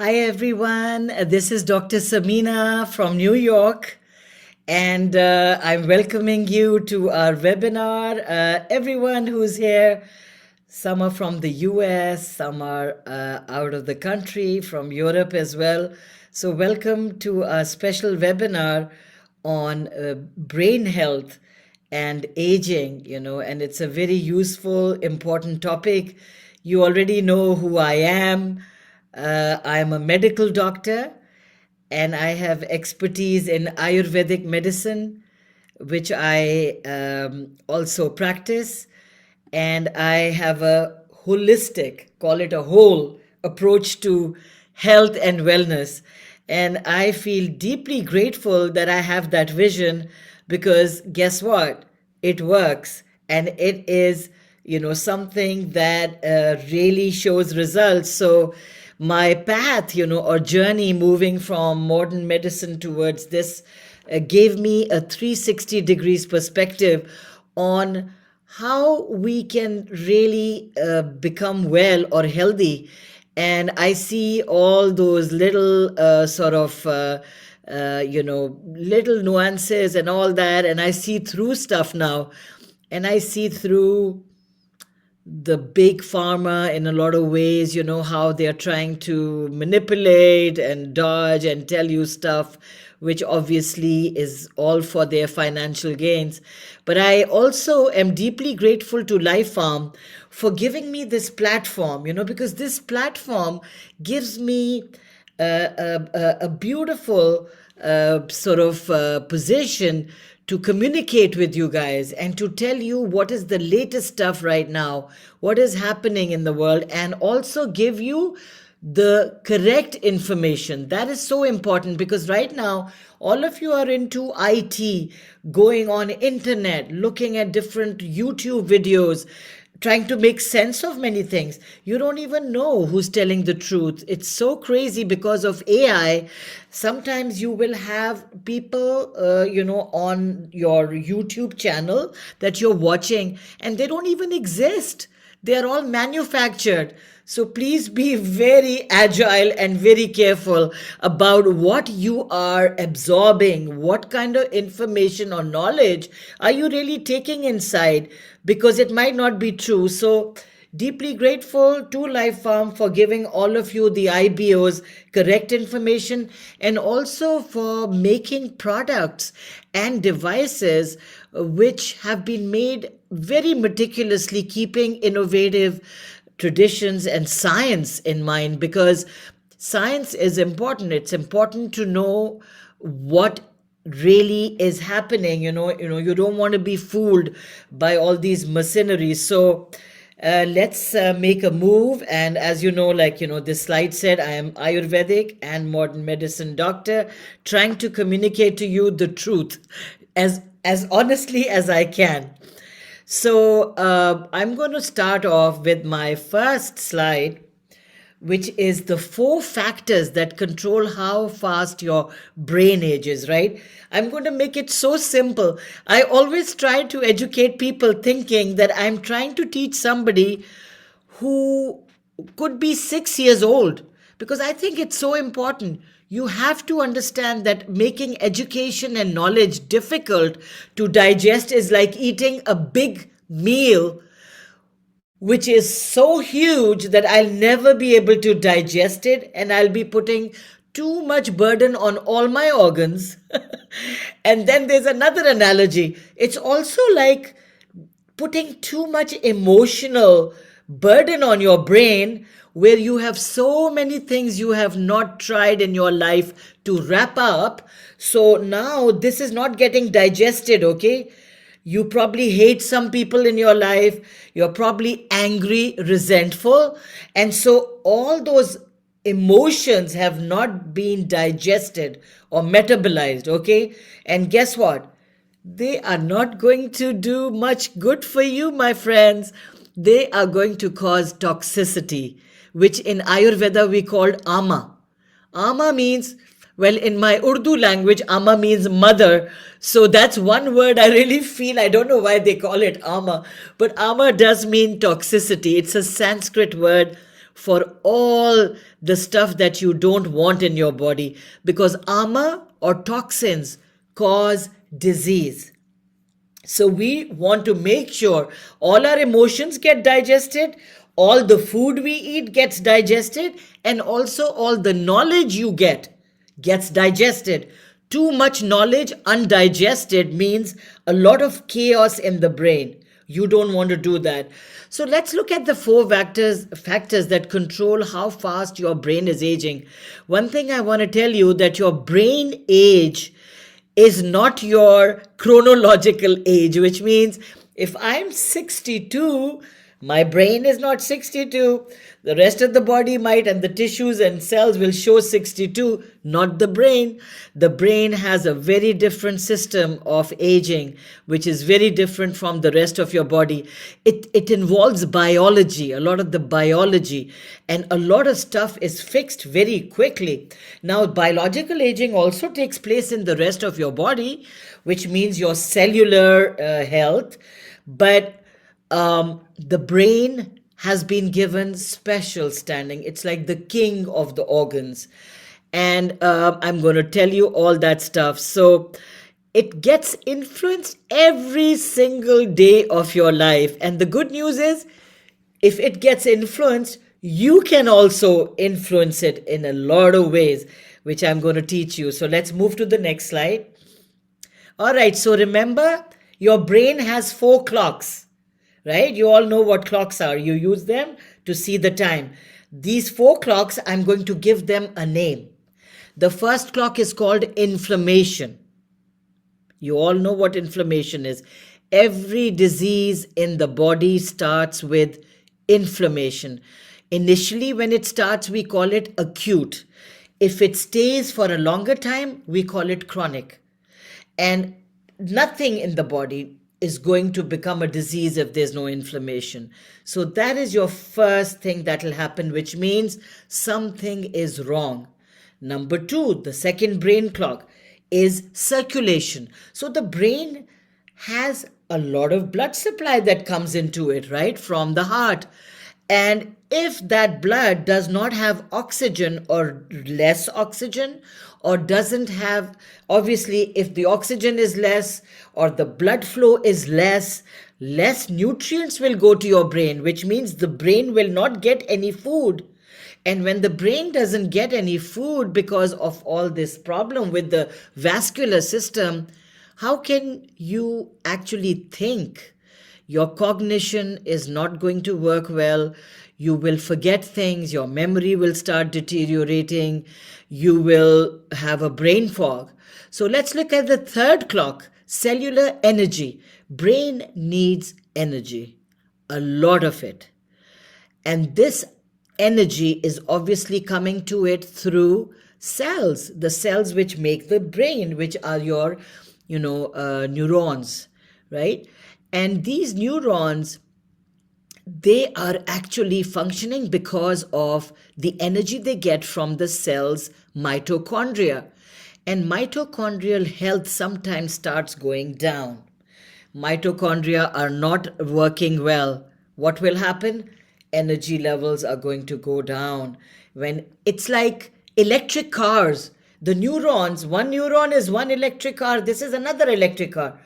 Hi, everyone. This is Dr. Samina from New York, and I'm welcoming you to our webinar. Everyone who's here, some are from the US, some are out of the country, from Europe as well. So, welcome to a special webinar on brain health and aging, and it's a very useful, important topic. You already know who I am. I'm a medical doctor and I have expertise in Ayurvedic medicine, which I also practice. And I have a holistic, call it a whole approach to health and wellness. And I feel deeply grateful that I have that vision because guess what? It works and it is, something that really shows results. So, my path, or journey moving from modern medicine towards this gave me a 360 degrees perspective on how we can really become well or healthy. And I see all those little little nuances and all that. And I see through stuff now. And I see through the big pharma in a lot of ways, how they are trying to manipulate and dodge and tell you stuff, which obviously is all for their financial gains. But I also am deeply grateful to Life Farm for giving me this platform, because this platform gives me a beautiful position to communicate with you guys and to tell you what is the latest stuff right now, what is happening in the world, and also give you the correct information. That is so important because right now all of you are into IT, going on internet, looking at different YouTube videos, trying to make sense of many things. You don't even know who's telling the truth. It's so crazy because of AI. Sometimes you will have people, on your YouTube channel that you're watching, and they don't even exist. They are all manufactured. So please be very agile and very careful about what you are absorbing. What kind of information or knowledge are you really taking inside? Because it might not be true. So deeply grateful to Life Farm for giving all of you the IBOs correct information and also for making products and devices which have been made very meticulously, keeping innovative traditions and science in mind, because science is important. It's important to know what really is happening. You don't want to be fooled by all these mercenaries. So let's make a move. And as you know, this slide said, I am Ayurvedic and modern medicine doctor, trying to communicate to you the truth as honestly as I can. So I'm going to start off with my first slide, which is the 4 factors that control how fast your brain ages, right? I'm going to make it so simple. I always try to educate people thinking that I'm trying to teach somebody who could be 6 years old, because I think it's so important. You have to understand that making education and knowledge difficult to digest is like eating a big meal which is so huge that I'll never be able to digest it, and I'll be putting too much burden on all my organs. And then there's another analogy. It's also like putting too much emotional burden on your brain, where you have so many things you have not tried in your life to wrap up. So now this is not getting digested, okay? You probably hate some people in your life. You're probably angry, resentful. And so all those emotions have not been digested or metabolized, okay? And guess what? They are not going to do much good for you, my friends. They are going to cause toxicity, which in Ayurveda we called ama. Ama means, well, in my Urdu language, ama means mother. So that's one word I really feel. I don't know why they call it ama, but ama does mean toxicity. It's a Sanskrit word for all the stuff that you don't want in your body, because armor or toxins cause disease. So we want to make sure all our emotions get digested, all the food we eat gets digested, and also all the knowledge you get gets digested. Too much knowledge undigested means a lot of chaos in the brain. You don't want to do that. So let's look at the four factors that control how fast your brain is aging. One thing I want to tell you, that your brain age is not your chronological age, which means if I'm 62, my brain is not 62. The rest of the body might, and the tissues and cells will show 62, not the brain. The brain has a very different system of aging, which is very different from the rest of your body. It involves biology, a lot of the biology, and a lot of stuff is fixed very quickly. Now, biological aging also takes place in the rest of your body, which means your cellular health, but the brain has been given special standing. It's like the king of the organs. And I'm going to tell you all that stuff. So it gets influenced every single day of your life. And the good news is, if it gets influenced, you can also influence it in a lot of ways, which I'm going to teach you. So let's move to the next slide. All right, so remember, your brain has 4 clocks. Right? You all know what clocks are. You use them to see the time. These 4 clocks, I'm going to give them a name. The first clock is called inflammation. You all know what inflammation is. Every disease in the body starts with inflammation. Initially, when it starts, we call it acute. If it stays for a longer time, we call it chronic. And nothing in the body is going to become a disease if there's no inflammation. So that is your first thing that will happen, which means something is wrong. Number 2, the second brain clock is circulation. So the brain has a lot of blood supply that comes into it, right, from the heart. And if that blood does not have oxygen or less oxygen, or doesn't have, obviously, if the oxygen is less or the blood flow is less nutrients will go to your brain, which means the brain will not get any food. And when the brain doesn't get any food because of all this problem with the vascular system, how can you actually think? Your cognition is not going to work well. You will forget things. Your memory will start deteriorating. You will have a brain fog. So let's look at the third clock, cellular energy. Brain needs energy, a lot of it. And this energy is obviously coming to it through cells, the cells which make the brain, which are your, neurons, right? And these neurons, they are actually functioning because of the energy they get from the cell's mitochondria. And mitochondrial health sometimes starts going down. Mitochondria are not working well. What will happen? Energy levels are going to go down. When it's like electric cars, the neurons, one neuron is one electric car, this is another electric car.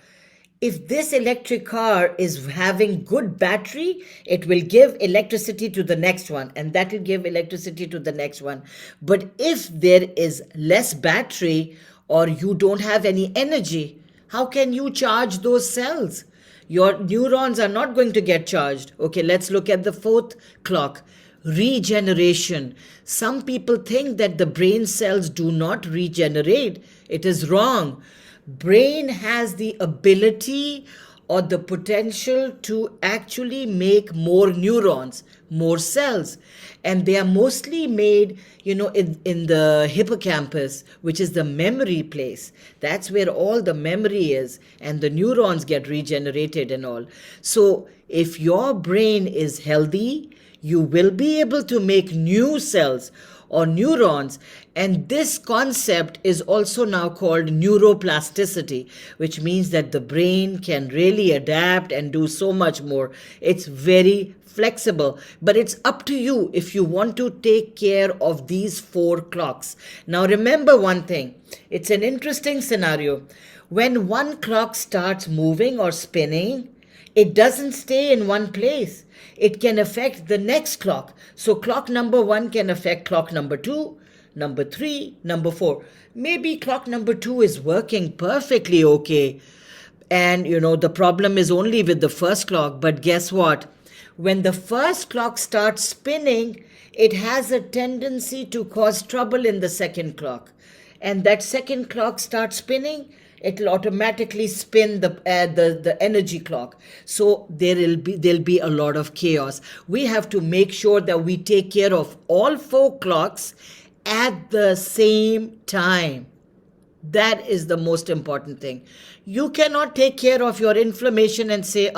If this electric car is having good battery, it will give electricity to the next one, and that will give electricity to the next one. But if there is less battery or you don't have any energy, how can you charge those cells? Your neurons are not going to get charged. Okay, let's look at the fourth clock. Regeneration. Some people think that the brain cells do not regenerate. It is wrong. Brain has the ability or the potential to actually make more neurons, more cells. And they are mostly made, in the hippocampus, which is the memory place. That's where all the memory is, and the neurons get regenerated and all. So if your brain is healthy, you will be able to make new cells. or neurons. And this concept is also now called neuroplasticity, which means that the brain can really adapt and do so much more. It's very flexible, but it's up to you if you want to take care of these four clocks. Now remember one thing, it's an interesting scenario. When one clock starts moving or spinning, it doesn't stay in one place. It can affect the next clock. So clock number 1 can affect clock number 2, number 3, number 4. Maybe clock number 2 is working perfectly okay. And the problem is only with the first clock. But guess what? When the first clock starts spinning, it has a tendency to cause trouble in the second clock. And that second clock starts spinning, it'll automatically spin the energy clock. So there'll be a lot of chaos. We have to make sure that we take care of all four clocks at the same time. That is the most important thing. You cannot take care of your inflammation and say,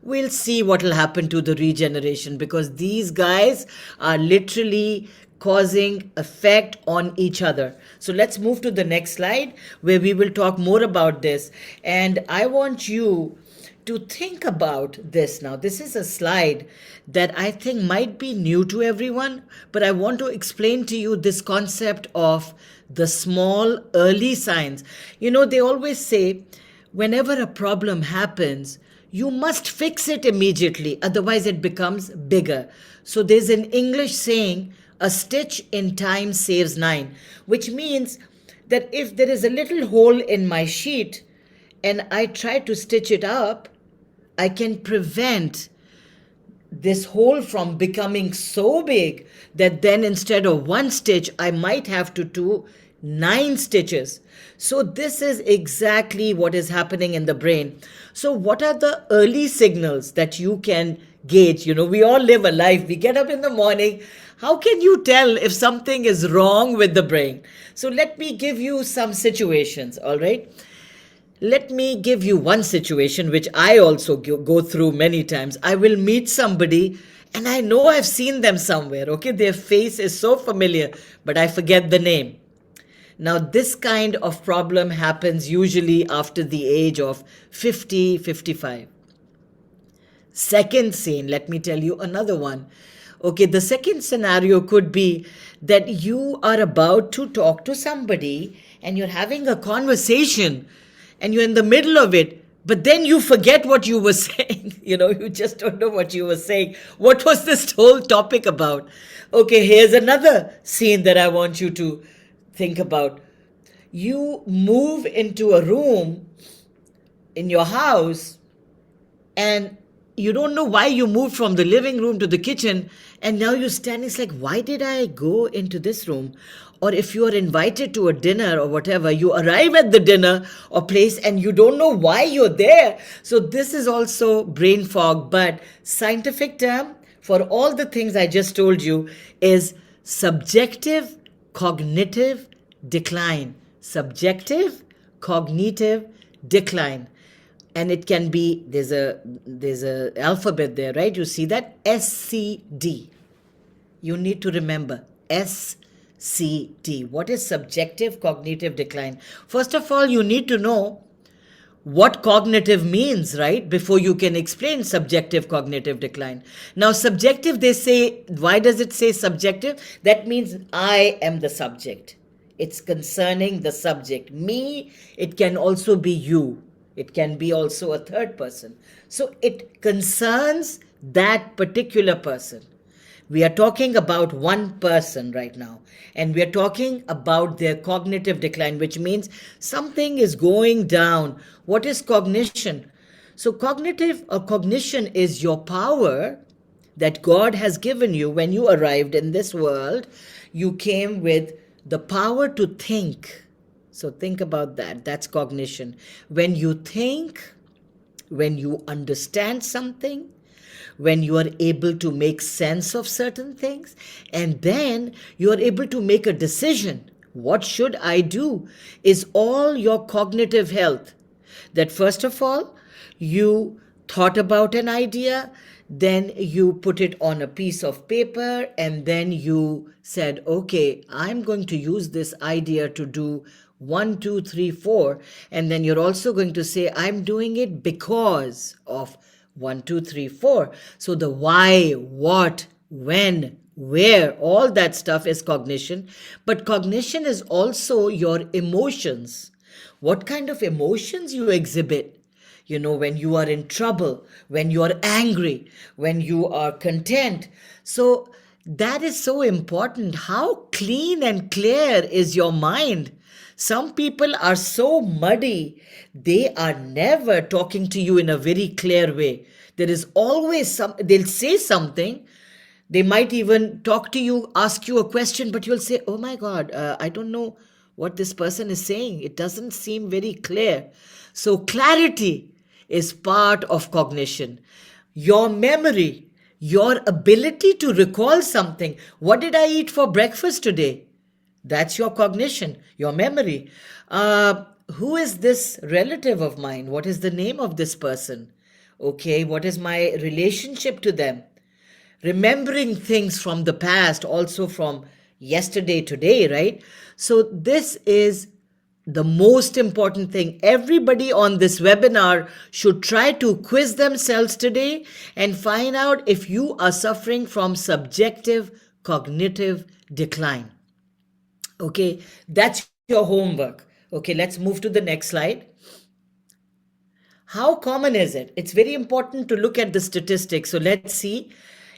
we'll see what will happen to the regeneration, because these guys are literally causing effect on each other. So let's move to the next slide where we will talk more about this. And I want you to think about this now. This is a slide that I think might be new to everyone, but I want to explain to you this concept of the small early signs. They always say whenever a problem happens, you must fix it immediately, otherwise it becomes bigger. So there's an English saying, a stitch in time saves 9, which means that if there is a little hole in my sheet and I try to stitch it up, I can prevent this hole from becoming so big that then instead of one stitch, I might have to do 9 stitches. So this is exactly what is happening in the brain. So what are the early signals that you can gauge? We all live a life. We get up in the morning. How can you tell if something is wrong with the brain? So let me give you some situations, all right? Let me give you one situation which I also go through many times. I will meet somebody and I know I've seen them somewhere, okay? Their face is so familiar, but I forget the name. Now, this kind of problem happens usually after the age of 50, 55. Second scene, let me tell you another one. Okay, the second scenario could be that you are about to talk to somebody and you're having a conversation and you're in the middle of it, but then you forget what you were saying. You just don't know what you were saying. What was this whole topic about? Okay, here's another scene that I want you to think about. You move into a room in your house and you don't know why you moved from the living room to the kitchen, and now you're standing, it's like, why did I go into this room? Or if you are invited to a dinner or whatever, you arrive at the dinner or place and you don't know why you're there. So this is also brain fog, but scientific term for all the things I just told you is subjective cognitive decline. Subjective cognitive decline. And it can be, there's a alphabet there, right? You see that? SCD. You need to remember SCD. What is subjective cognitive decline? First of all, you need to know what cognitive means, right? Before you can explain subjective cognitive decline. Now, subjective, they say, why does it say subjective? That means I am the subject. It's concerning the subject. Me, it can also be you. It can be also a third person. So it concerns that particular person. We are talking about one person right now. And we are talking about their cognitive decline, which means something is going down. What is cognition? So cognitive or cognition is your power that God has given you when you arrived in this world. You came with the power to think. So think about that. That's cognition. When you think, when you understand something, when you are able to make sense of certain things, and then you are able to make a decision. What should I do? Is all your cognitive health. That first of all, you thought about an idea, Then you put it on a piece of paper, and then you said, okay, I'm going to use this idea to do one, two, three, four. And then you're also going to say, I'm doing it because of one, two, three, four. So the why, what, when, where, all that stuff is cognition. But cognition is also your emotions. What kind of emotions you exhibit? When you are in trouble, when you are angry, when you are content. So that is so important. How clean and clear is your mind? Some people are so muddy, they are never talking to you in a very clear way. There is always they'll say something. They might even talk to you, ask you a question, but you'll say, oh my God, I don't know what this person is saying. It doesn't seem very clear. So, clarity is part of cognition. Your memory, your ability to recall something. What did I eat for breakfast today? That's your cognition, your memory. Who is this relative of mine? What is the name of this person? Okay, what is my relationship to them? Remembering things from the past, also from yesterday, today, right? So, this is the most important thing. Everybody on this webinar should try to quiz themselves today and find out if you are suffering from subjective cognitive decline. Okay, that's your homework. Okay, let's move to the next slide. How common is it? It's very important to look at the statistics. So let's see.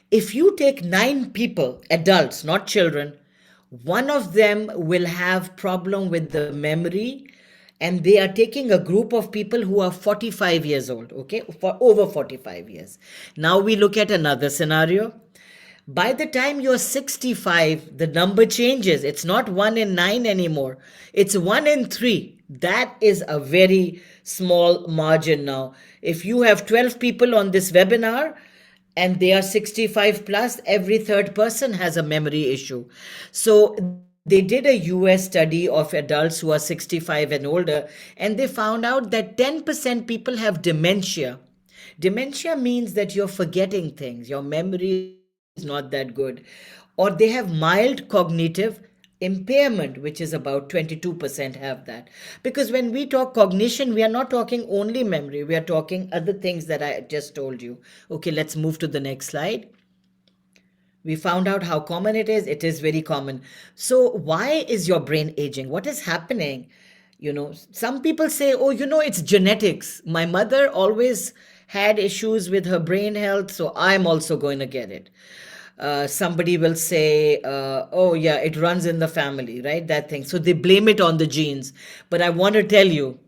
If you take 9 people, adults, not children, one of them will have problem with the memory, and they are taking a group of people who are 45 years old, okay, for over 45 years. Now we look at another scenario. By the time you're 65, the number changes. It's not 1 in 9 anymore. It's 1 in 3. That is a very small margin now. If you have 12 people on this webinar and they are 65 plus, every third person has a memory issue. So they did a US study of adults who are 65 and older, and they found out that 10% people have dementia. Dementia means that you're forgetting things, your memory is not that good, or they have mild cognitive impairment, which is about 22% have that. Because when we talk cognition, we are not talking only memory, we are talking other things that I just told you. Okay, let's move to the next slide. We found out how common it is. It is very common. So why is your brain aging? What is happening? Some people say, oh, it's genetics. My mother always had issues with her brain health, so I'm also going to get it. Somebody will say, oh, yeah, it runs in the family, right? That thing. So they blame it on the genes. But I want to tell you,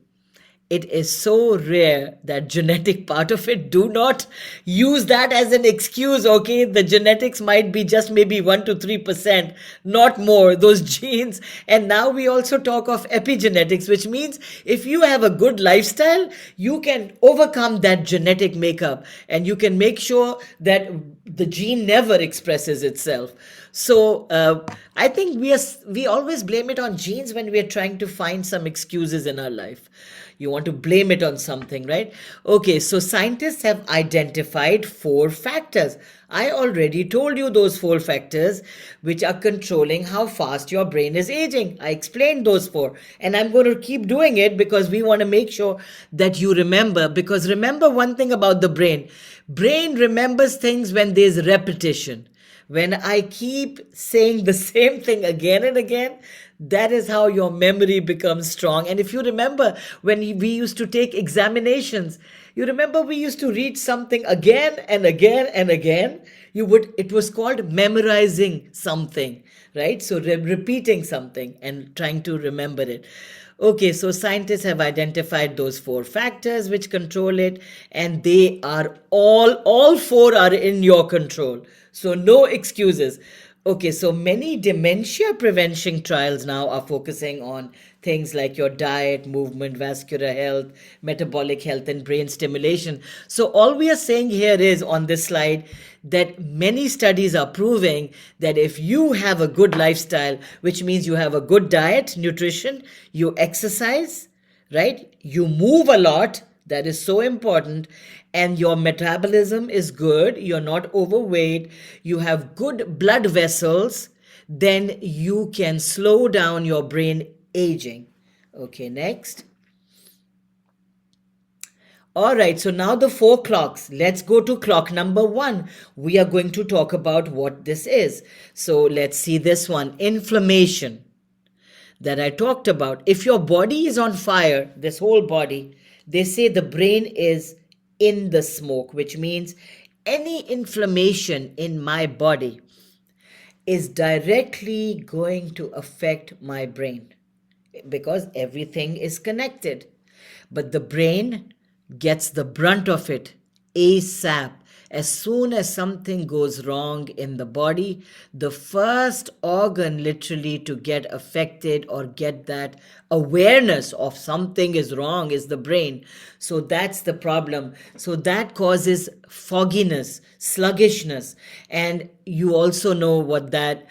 it is so rare, that genetic part of it. Do not use that as an excuse, okay? The genetics might be just maybe 1 to 3%, not more, those genes. And now we also talk of epigenetics, which means if you have a good lifestyle, you can overcome that genetic makeup and you can make sure that the gene never expresses itself. So I think we always blame it on genes when we are trying to find some excuses in our life. You want to blame it on something, right? Okay, so scientists have identified 4 factors. I already told you those 4 factors which are controlling how fast your brain is aging. I explained those 4, and I'm going to keep doing it because we want to make sure that you remember. Because remember one thing about the brain. Brain remembers things when there's repetition. When I keep saying the same thing again and again, that is how your memory becomes strong. And if you remember when we used to take examinations, you remember we used to read something again and again and again. It was called memorizing something, right? So repeating something and trying to remember it. Okay, so scientists have identified those 4 factors which control it, and they are all 4 are in your control. So no excuses. Okay, so many dementia prevention trials now are focusing on things like your diet, movement, vascular health, metabolic health, and brain stimulation. So all we are saying here is on this slide that many studies are proving that if you have a good lifestyle, which means you have a good diet, nutrition, you exercise, right? You move a lot, That is so important. And your metabolism is good, you're not overweight, you have good blood vessels, then you can slow down your brain aging. Okay, next. All right, so now the four clocks. Let's go to clock number one. We are going to talk about what this is. So let's see this one, inflammation that I talked about. If your body is on fire, this whole body, they say the brain is in the smoke, which means any inflammation in my body is directly going to affect my brain because everything is connected. But the brain gets the brunt of it ASAP. As soon as something goes wrong in the body, the first organ literally to get affected or get that awareness of something is wrong is the brain. So that's the problem. So that causes fogginess, sluggishness. And you also know what that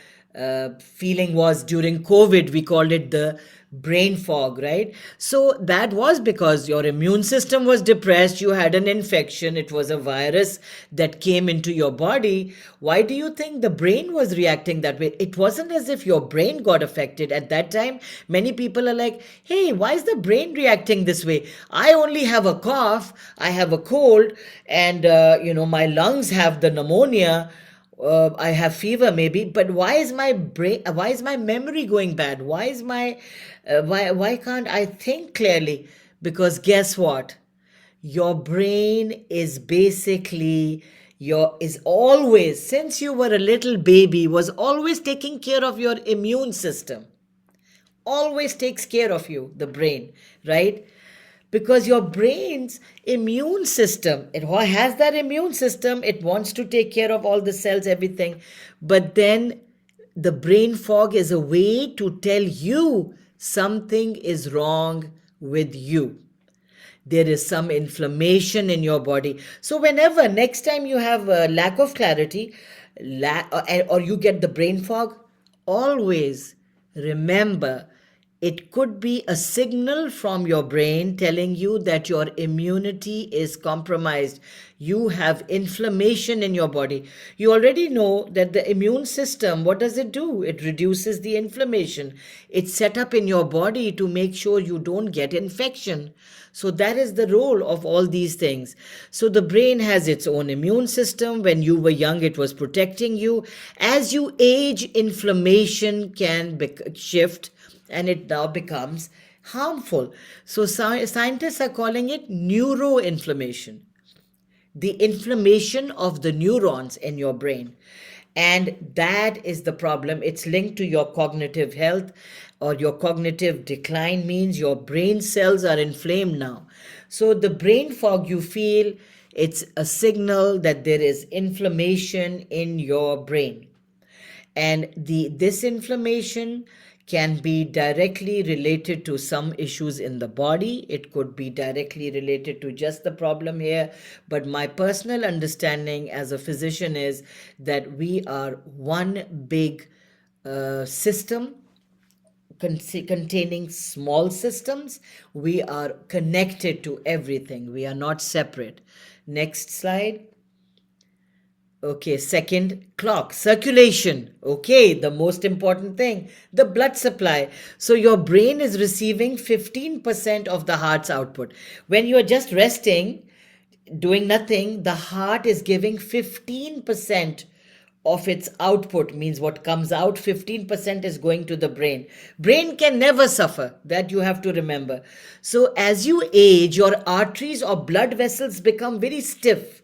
feeling was during COVID. We called it the brain fog, right? So that was because your immune system was depressed, you had an infection, it was a virus that came into your body. Why do you think the brain was reacting that way? It wasn't as if your brain got affected. At that time, many people are like, hey, why is the brain reacting this way? I only have a cough, I have a cold, and my lungs have the pneumonia. I have fever maybe, but why is my brain, why is my memory going bad? Why is my, why can't I think clearly? Because guess what? Your brain is basically is always, since you were a little baby, was always taking care of your immune system. Always takes care of you, the brain, right? Because your brain's immune system, it has that immune system, it wants to take care of all the cells, everything. But then the brain fog is a way to tell you something is wrong with you. There is some inflammation in your body. So whenever next time you have a lack of clarity, or you get the brain fog, always remember it could be a signal from your brain telling you that your immunity is compromised. You have inflammation in your body. You already know that the immune system, what does it do? It reduces the inflammation. It's set up in your body to make sure you don't get infection. So that is the role of all these things. So the brain has its own immune system. When you were young, it was protecting you. As you age, inflammation can shift and it now becomes harmful. So scientists are calling it neuroinflammation, the inflammation of the neurons in your brain. And that is the problem. It's linked to your cognitive health, or your cognitive decline means your brain cells are inflamed now. So the brain fog you feel, it's a signal that there is inflammation in your brain. And this inflammation can be directly related to some issues in the body. It could be directly related to just the problem here. But my personal understanding as a physician is that we are one big system containing small systems. We are connected to everything. We are not separate. Next slide. Okay, second, clock, circulation. Okay, the most important thing, the blood supply. So your brain is receiving 15% of the heart's output. When you are just resting, doing nothing, the heart is giving 15% of its output, means what comes out, 15% is going to the brain. Brain can never suffer, that you have to remember. So as you age, your arteries or blood vessels become very stiff.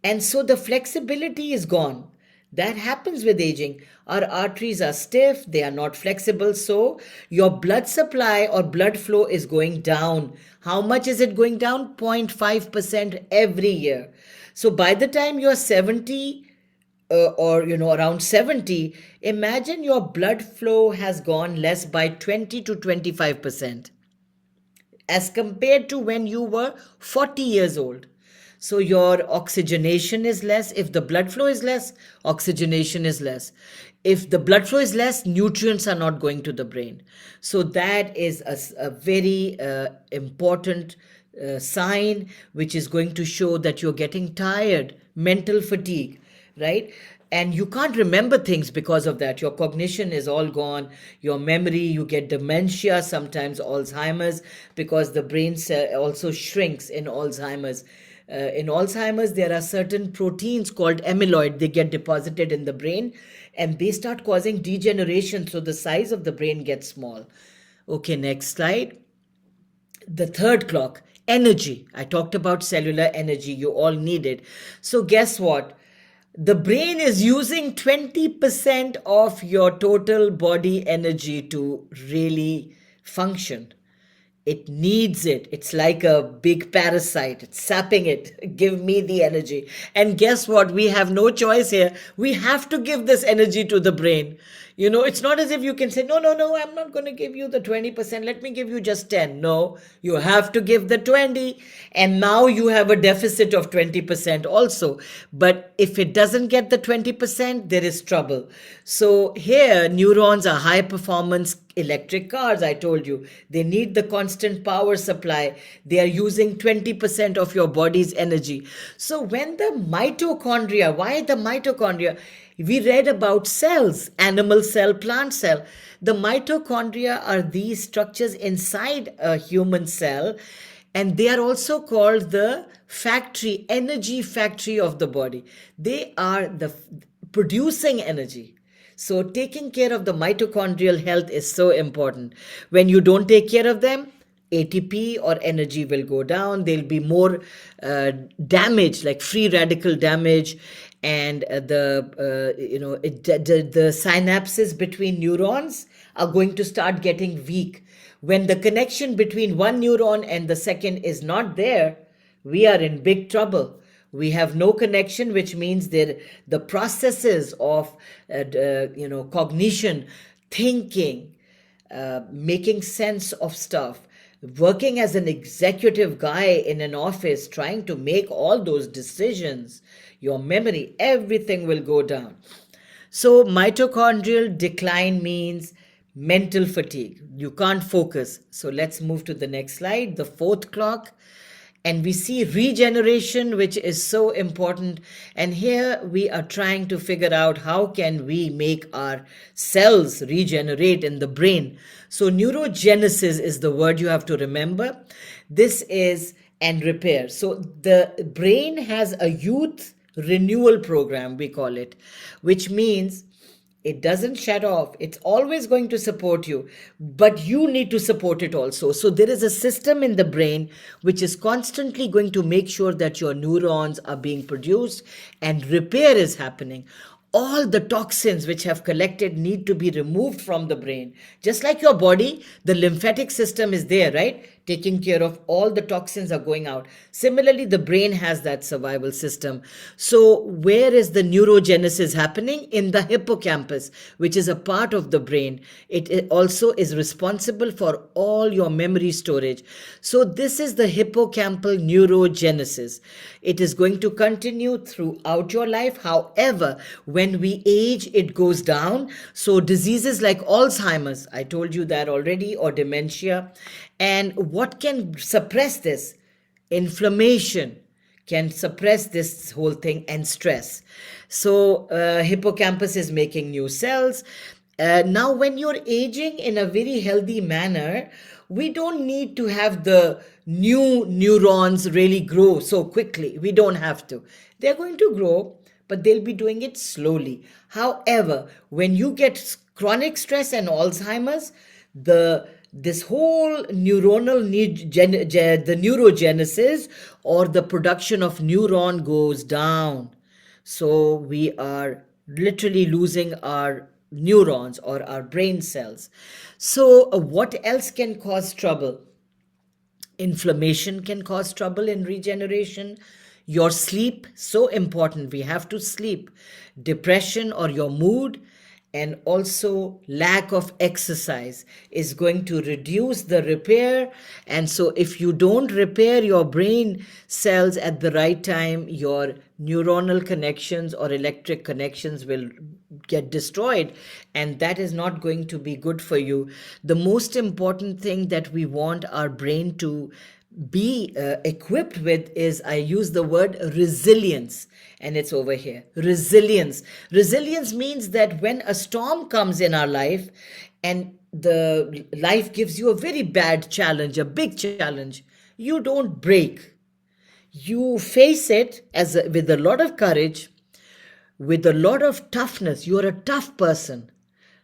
And so the flexibility is gone. That happens with aging. Our arteries are stiff, they are not flexible. So your blood supply or blood flow is going down. How much is it going down? 0.5% every year. So by the time you're 70, or around 70, imagine your blood flow has gone less by 20 to 25% as compared to when you were 40 years old. So your oxygenation is less. If the blood flow is less, oxygenation is less. If the blood flow is less, nutrients are not going to the brain. So that is a very important sign which is going to show that you're getting tired, mental fatigue, right? And you can't remember things because of that. Your cognition is all gone, your memory, you get dementia, sometimes Alzheimer's, because the brain cell also shrinks in Alzheimer's. In Alzheimer's, there are certain proteins called amyloid. They get deposited in the brain and they start causing degeneration. So the size of the brain gets small. Okay, next slide. The third clock, energy. I talked about cellular energy. You all need it. So guess what? The brain is using 20% of your total body energy to really function. It needs it. It's like a big parasite. It's sapping it. Give me the energy. And guess what? We have no choice here. We have to give this energy to the brain. It's not as if you can say, no, no, no, I'm not going to give you the 20%. Let me give you just 10. No, you have to give the 20. And now you have a deficit of 20% also. But if it doesn't get the 20%, there is trouble. So here, neurons are high performance electric cars. I told you they need the constant power supply. They are using 20% of your body's energy. So when the mitochondria, why the mitochondria? We read about cells, animal cell, plant cell. The mitochondria are these structures inside a human cell, and they are also called the factory, energy factory of the body. They are the producing energy. So taking care of the mitochondrial health is so important. When you don't take care of them, ATP or energy will go down. There'll be more damage, like free radical damage, and the synapses between neurons are going to start getting weak. When the connection between one neuron and the second is not there, we are in big trouble. We have no connection, which means the processes of cognition, thinking, making sense of stuff, working as an executive guy in an office, trying to make all those decisions, your memory, everything will go down. So mitochondrial decline means mental fatigue. You can't focus. So let's move to the next slide, the fourth clock. And we see regeneration, which is so important. And here we are trying to figure out how can we make our cells regenerate in the brain. So neurogenesis is the word you have to remember. This is and repair. So the brain has a youth renewal program, we call it, which means it doesn't shut off. It's always going to support you, but you need to support it also. So there is a system in the brain which is constantly going to make sure that your neurons are being produced and repair is happening. All the toxins which have collected need to be removed from the brain. Just like your body, the lymphatic system is there, right? Taking care of all the toxins are going out. Similarly, the brain has that survival system. So where is the neurogenesis happening? In the hippocampus, which is a part of the brain. It also is responsible for all your memory storage. So this is the hippocampal neurogenesis. It is going to continue throughout your life. However, when we age, it goes down. So diseases like Alzheimer's, I told you that already, or dementia. And what can suppress this? Inflammation can suppress this whole thing, and stress. So hippocampus is making new cells. Now, when you're aging in a very healthy manner, we don't need to have the new neurons really grow so quickly. We don't have to. They're going to grow, but they'll be doing it slowly. However, when you get chronic stress and Alzheimer's, this whole neuronal the neurogenesis or the production of neuron goes down. So we are literally losing our neurons or our brain cells. So what else can cause trouble? Inflammation can cause trouble in regeneration. Your sleep, so important. We have to sleep. Depression or your mood, and also lack of exercise is going to reduce the repair. And so if you don't repair your brain cells at the right time, your neuronal connections or electric connections will get destroyed, and that is not going to be good for you. The most important thing that we want our brain to be equipped with is, I use the word resilience, and it's over here. Resilience. Resilience means that when a storm comes in our life and the life gives you a very bad challenge, a big challenge, you don't break. You face it with a lot of courage, with a lot of toughness. You're a tough person,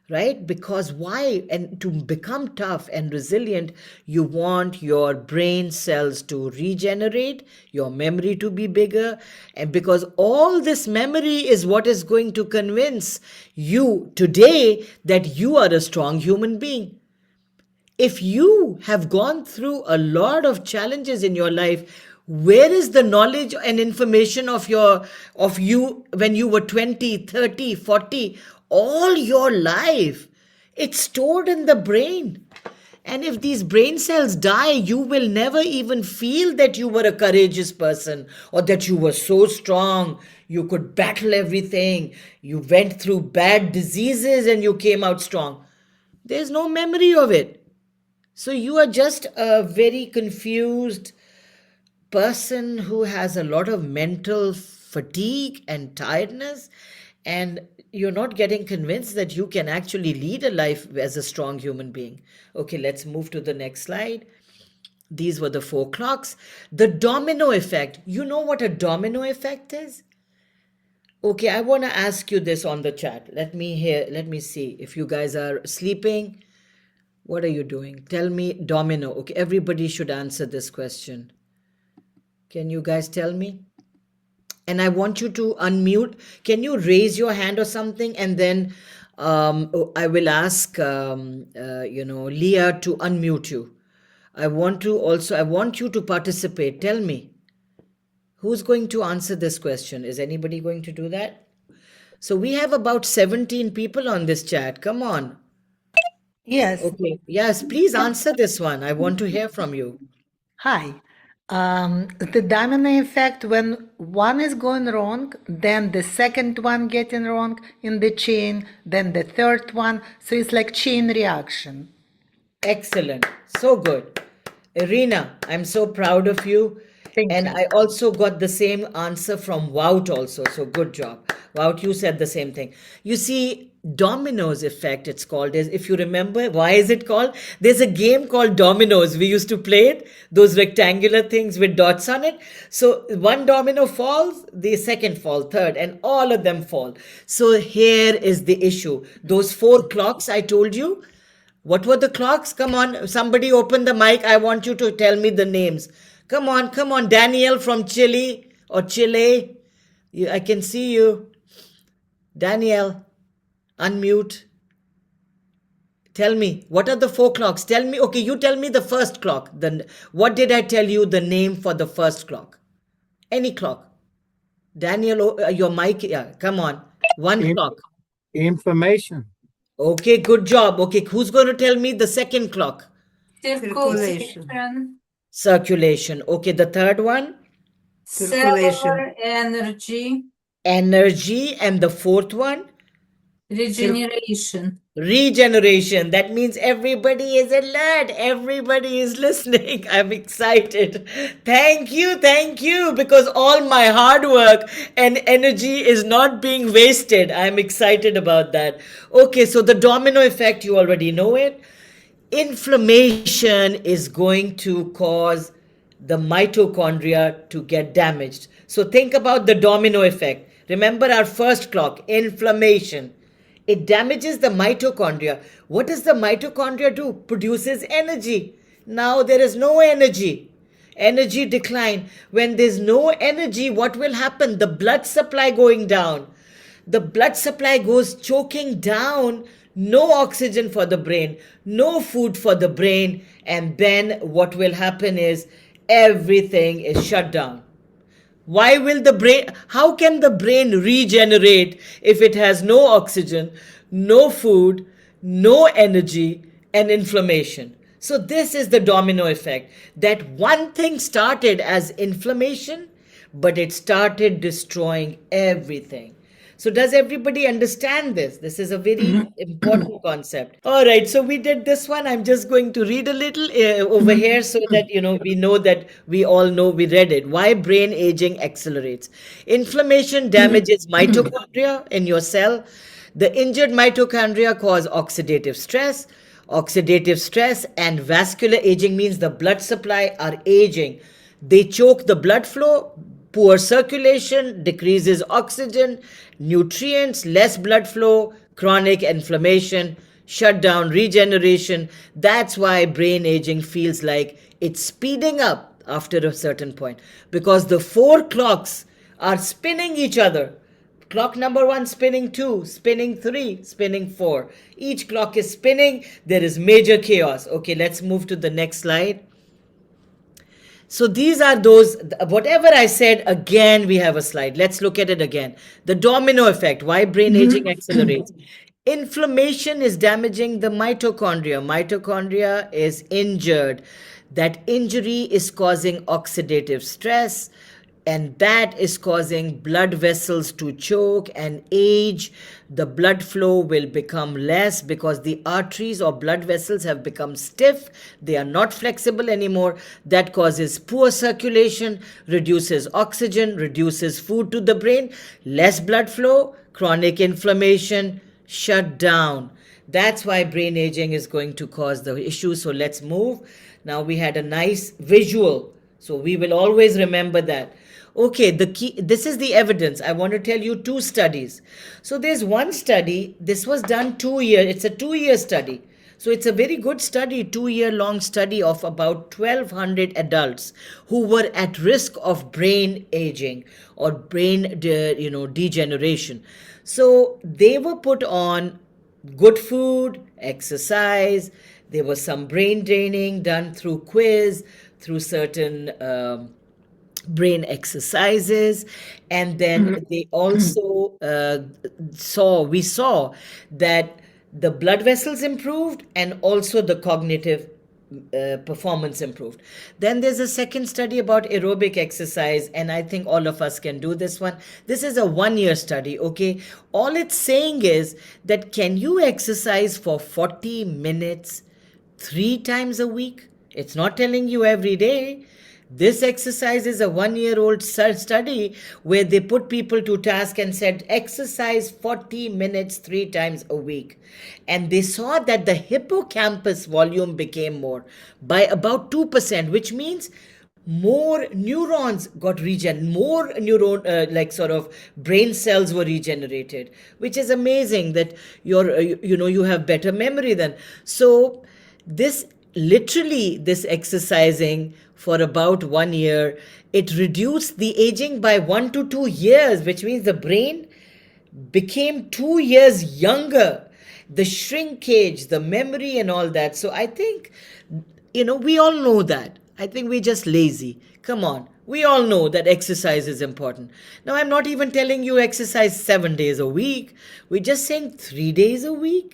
right? Because why? And to become tough and resilient, you want your brain cells to regenerate, your memory to be bigger, and because all this memory is what is going to convince you today that you are a strong human being. If you have gone through a lot of challenges in your life, where is the knowledge and information of you when you were 20, 30, 40, all your life? It's stored in the brain. And if these brain cells die, you will never even feel that you were a courageous person or that you were so strong. You could battle everything. You went through bad diseases and you came out strong. There's no memory of it. So you are just a very confused person who has a lot of mental fatigue and tiredness, and you're not getting convinced that you can actually lead a life as a strong human being. Okay, let's move to the next slide. These were the 4 clocks. The domino effect. You know what a domino effect is? Okay, I want to ask you this on the chat. Let me see if you guys are sleeping. What are you doing? Tell me, domino. Okay, everybody should answer this question. Can you guys tell me? And I want you to unmute. Can you raise your hand or something? And then I will ask, Leah to unmute you. I want you to participate. Tell me, who's going to answer this question? Is anybody going to do that? So we have about 17 people on this chat. Come on. Yes. Okay. Yes, please answer this one. I want to hear from you. Hi. The domino effect, when one is going wrong, then the second one getting wrong in the chain, then the third one. So it's like chain reaction. Excellent. So good. Irina, I'm so proud of you. Thank And you. I also got the same answer from Wout also. So good job. Wout, you said the same thing. You see, dominoes effect, it's called. Is if you remember, why is it called? There's a game called dominoes. We used to play it, those rectangular things with dots on it. So one domino falls, the second fall, third, and all of them fall. So here is the issue. Those 4 clocks I told you, what were the clocks? Come on, somebody open the mic. I want you to tell me the names. Come on, Daniel from Chile or Chile. I can see you. Daniel, unmute. Tell me, what are the 4 clocks? Tell me, okay, you tell me the first clock. Then what did I tell you the name for the first clock? Any clock. Daniel, your mic, yeah, come on. One In- clock. information. Okay, good job. Okay, who's going to tell me the second clock? Circulation, Circulation. Okay, the third one? cellular energy, Energy. And the fourth one? regeneration. Regeneration. That means everybody is alert. Everybody is listening. I'm excited. Thank you, because all my hard work and energy is not being wasted. I'm excited about that. Okay, so the domino effect, you already know it. Inflammation is going to cause the mitochondria to get damaged. So think about the domino effect. Remember our first clock, inflammation. It damages the mitochondria. What does the mitochondria do? Produces energy. Now there is no energy. Energy decline. When there's no energy, what will happen? The blood supply going down. The blood supply goes choking down. No oxygen for the brain, no food for the brain, and then what will happen is everything is shut down. Why will the brain, how can the brain regenerate if it has no oxygen, no food, no energy, and inflammation? So, this is the domino effect, that one thing started as inflammation, but it started destroying everything. So does everybody understand this? This is a very important concept. All right, so we did this one. I'm just going to read a little over here so that we know that we all know we read it. Why brain aging accelerates. Inflammation damages mitochondria in your cell. The injured mitochondria cause oxidative stress. Oxidative stress and vascular aging means the blood supply are aging. They choke the blood flow, poor circulation, decreases oxygen, nutrients, less blood flow, chronic inflammation, shutdown, regeneration. That's why brain aging feels like it's speeding up after a certain point because the four clocks are spinning each other. Clock number one spinning two, spinning three, spinning four. Each clock is spinning. There is major chaos. Okay, let's move to the next slide. So these are those, whatever I said, again, we have a slide. Let's look at it again. The domino effect, why brain aging accelerates. Inflammation is damaging the mitochondria. Mitochondria is injured. That injury is causing oxidative stress, and that is causing blood vessels to choke and age. The blood flow will become less because the arteries or blood vessels have become stiff. They are not flexible anymore. That causes poor circulation, reduces oxygen, reduces food to the brain, less blood flow, chronic inflammation, shut down. That's why brain aging is going to cause the issue. So let's move. Now we had a nice visual. So we will always remember that. Okay, the key, this is the evidence. I want to tell you two studies. So there's one study, this was done 2 years, it's a 2 year study. So it's a very good study, 2 year long study of about 1,200 adults who were at risk of brain aging or brain, degeneration. So they were put on good food, exercise. There was some brain draining done through quiz, through certain brain exercises, and then they also we saw that the blood vessels improved and also the cognitive performance improved. Then there's a second study about aerobic exercise, and I think all of us can do this one. This is a 1 year study, okay? All it's saying is that can you exercise for 40 minutes 3 times a week? It's not telling you every day. This exercise is a 1 year old study where they put people to task and said, exercise 40 minutes 3 times a week. And they saw that the hippocampus volume became more by about 2%, which means more neurons got more neuron sort of brain cells were regenerated, which is amazing that you have better memory then. So this literally, this exercising for about 1 year, it reduced the aging by 1 to 2 years, which means the brain became 2 years younger. The shrinkage, the memory, and all that. So I think, we all know that. I think we're just lazy. Come on. We all know that exercise is important. Now, I'm not even telling you exercise 7 days a week. We're just saying 3 days a week.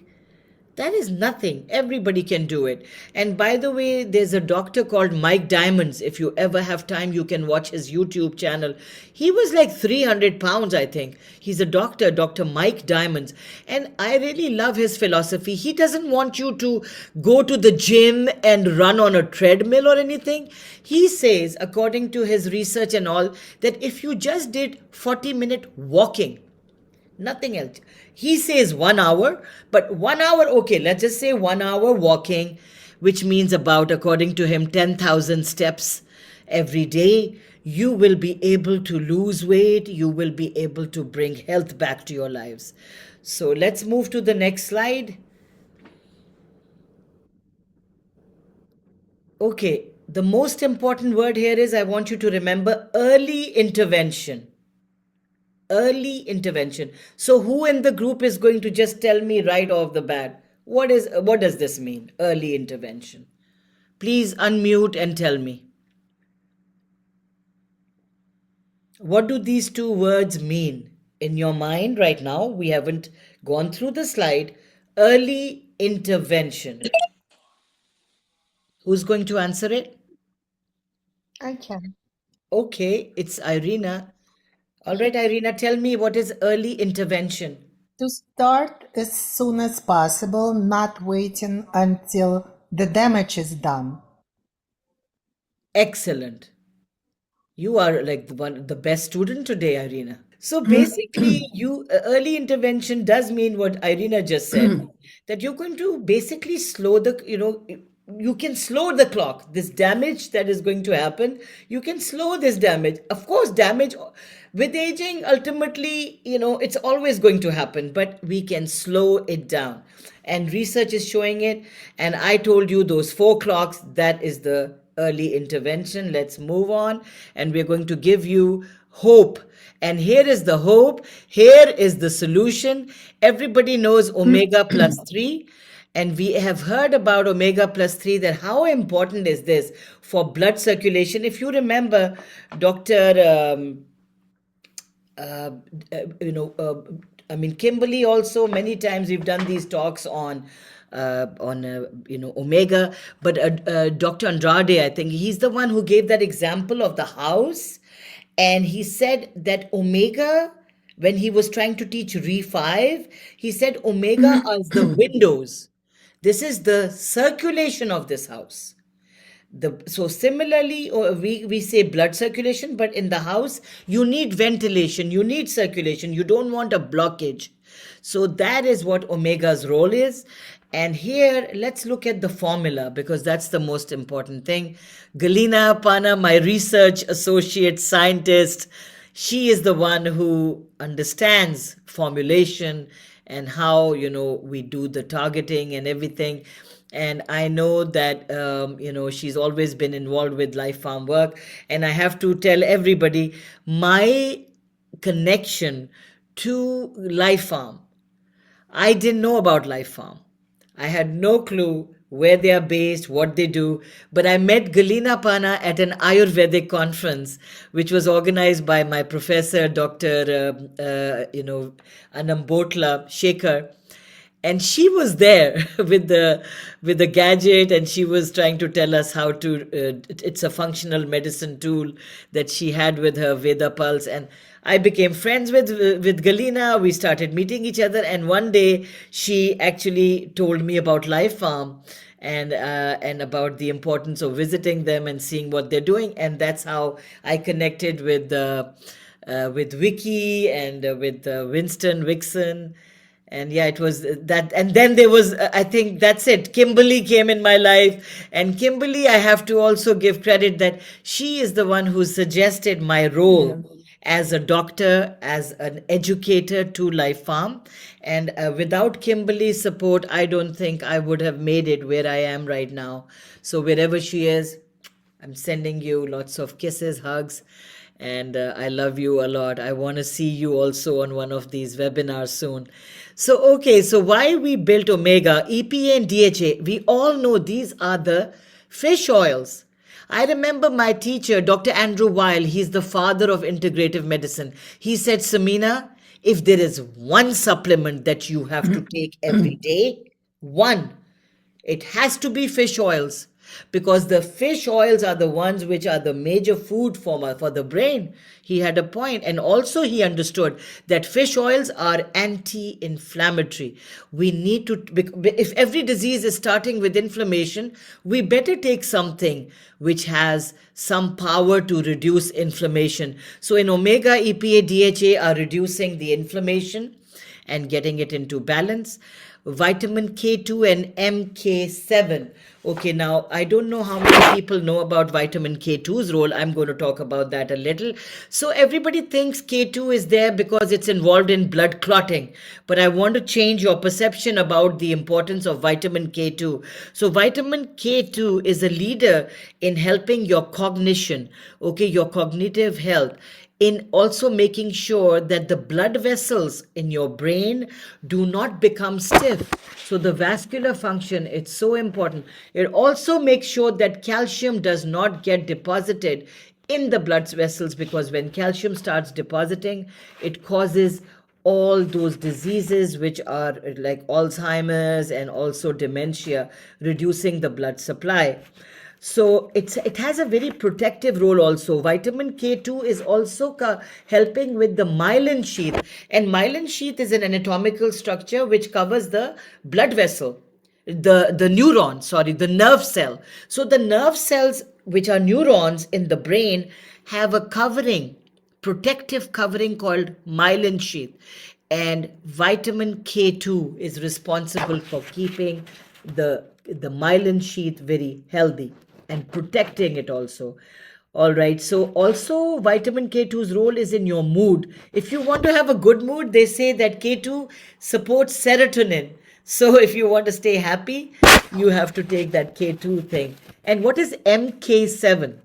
That is nothing. Everybody can do it. And by the way, there's a doctor called Mike Diamonds. If you ever have time, you can watch his YouTube channel. He was like 300 pounds, I think. He's a doctor, Dr. Mike Diamonds. And I really love his philosophy. He doesn't want you to go to the gym and run on a treadmill or anything. He says, according to his research and all, that if you just did 40-minute walking, nothing else. He says 1 hour, but 1 hour, okay, let's just say 1 hour walking, which means about, according to him, 10,000 steps every day. You will be able to lose weight. You will be able to bring health back to your lives. So let's move to the next slide. Okay, the most important word here is I want you to remember early intervention. Early intervention. So who in the group is going to just tell me right off the bat, what does this mean, early intervention? Please unmute and tell me. What do these two words mean in your mind right now? We haven't gone through the slide. Early intervention. Who's going to answer it? I can. Okay, it's Irina. All right, Irina, tell me, what is early intervention? To start as soon as possible, not waiting until the damage is done. Excellent. You are like the best student today, Irina. So basically, early intervention does mean what Irina just said, that you're going to basically slow you can slow the clock. This damage that is going to happen, you can slow this damage. Of course, damage with aging, ultimately, it's always going to happen, but we can slow it down. And research is showing it. And I told you those 4 clocks, that is the early intervention. Let's move on. And we're going to give you hope. And here is the hope. Here is the solution. Everybody knows omega plus 3. And we have heard about omega plus 3, that how important is this for blood circulation. If you remember, Dr. uh, you know, I mean, Kimberly also, many times we've done these talks on omega, but Dr. Andrade, I think he's the one who gave that example of the house, and he said that omega, when he was trying to teach Re5, he said omega is the windows. This is the circulation of this house. So similarly, we say blood circulation, but in the house you need ventilation, you need circulation, you don't want a blockage. So that is what omega's role is. And here let's look at the formula, because that's the most important thing. Galina Pana, my research associate scientist, she is the one who understands formulation and how we do the targeting and everything. And I know that she's always been involved with life farm work. And I have to tell everybody my connection to life farm. I didn't know about life farm. I had no clue where they are based, what they do. But I met Galina Pana at an Ayurvedic conference, which was organized by my professor, Dr. Anambotla Shekhar. And she was there with the gadget, and she was trying to tell us how to it's a functional medicine tool that she had with her Veda Pulse. And I became friends with Galina. We started meeting each other, and one day she actually told me about Life Farm, and about the importance of visiting them and seeing what they're doing. And that's how I connected with Vicky and with Winston Wixon. And yeah, it was that. And then there was, I think that's it. Kimberly came in my life. And Kimberly, I have to also give credit that she is the one who suggested my role as a doctor, as an educator to Life Farm. And without Kimberly's support, I don't think I would have made it where I am right now. So wherever she is, I'm sending you lots of kisses, hugs, and I love you a lot. I want to see you also on one of these webinars soon. So, okay, so why we built Omega, EPA and DHA, we all know these are the fish oils. I remember my teacher, Dr. Andrew Weil, he's the father of integrative medicine. He said, Samina, if there is one supplement that you have to take every day, one, it has to be fish oils, because the fish oils are the ones which are the major food for the brain. He had a point. And also he understood that fish oils are anti-inflammatory. We need to, if every disease is starting with inflammation, we better take something which has some power to reduce inflammation. So in omega, EPA, DHA are reducing the inflammation and getting it into balance. Vitamin K2 and MK7. Okay, now I don't know how many people know about vitamin K2's role. I'm going to talk about that a little. So everybody thinks K2 is there because it's involved in blood clotting. But I want to change your perception about the importance of vitamin K2. So vitamin K2 is a leader in helping your cognition, okay, your cognitive health, in also making sure that the blood vessels in your brain do not become stiff. So the vascular function, it's so important. It also makes sure that calcium does not get deposited in the blood vessels, because when calcium starts depositing, it causes all those diseases which are like Alzheimer's and also dementia, reducing the blood supply. So it has a very protective role also. Vitamin K2 is also helping with the myelin sheath, and myelin sheath is an anatomical structure which covers the blood vessel, the neuron, sorry, the nerve cell. So the nerve cells, which are neurons in the brain, have a covering, protective covering called myelin sheath, and vitamin K2 is responsible for keeping the myelin sheath very healthy and protecting it also. All right, so also vitamin K2's role is in your mood. If you want to have a good mood, they say that K2 supports serotonin. So if you want to stay happy, you have to take that K2 thing. And what is MK7?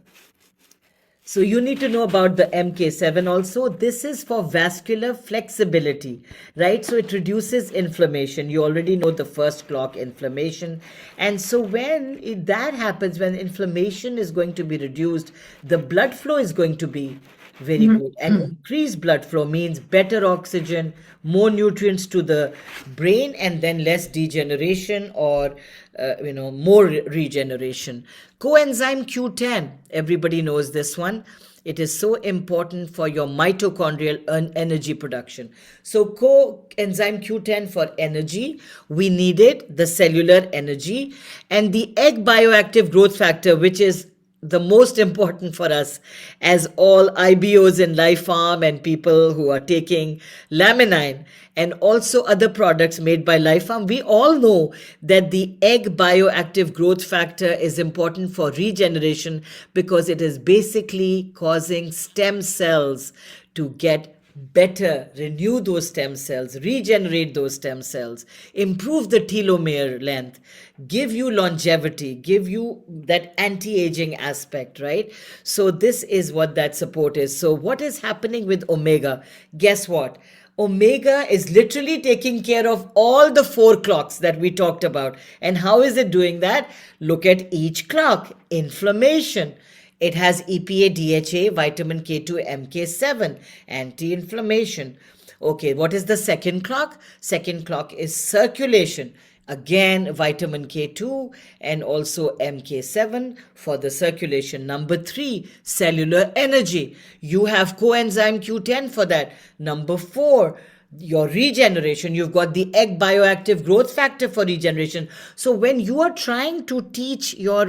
So you need to know about the MK7 also. This is for vascular flexibility, right? So it reduces inflammation. You already know the first clock, inflammation. And so when that happens, when inflammation is going to be reduced, the blood flow is going to be very good. And increased blood flow means better oxygen, more nutrients to the brain, and then less degeneration or more regeneration. Coenzyme Q10, everybody knows this one. It is so important for your mitochondrial energy production. So coenzyme Q10 for energy, we needed the cellular energy, and the egg bioactive growth factor, which is the most important for us as all IBOs in Life Farm and people who are taking laminine and also other products made by Life Farm. We all know that the egg bioactive growth factor is important for regeneration because it is basically causing stem cells to get better, renew those stem cells, regenerate those stem cells, improve the telomere length, give you longevity, give you that anti-aging aspect, right? So this is what that support is. So what is happening with omega? Guess what? Omega is literally taking care of all the 4 clocks that we talked about. And how is it doing that? Look at each clock. Inflammation. It has EPA, DHA, vitamin K2, MK7, anti-inflammation. Okay, what is the second clock? Second clock is circulation. Again, vitamin K2 and also MK7 for the circulation. Number 3, cellular energy. You have coenzyme Q10 for that. Number 4, your regeneration. You've got the egg bioactive growth factor for regeneration. So when you are trying to teach your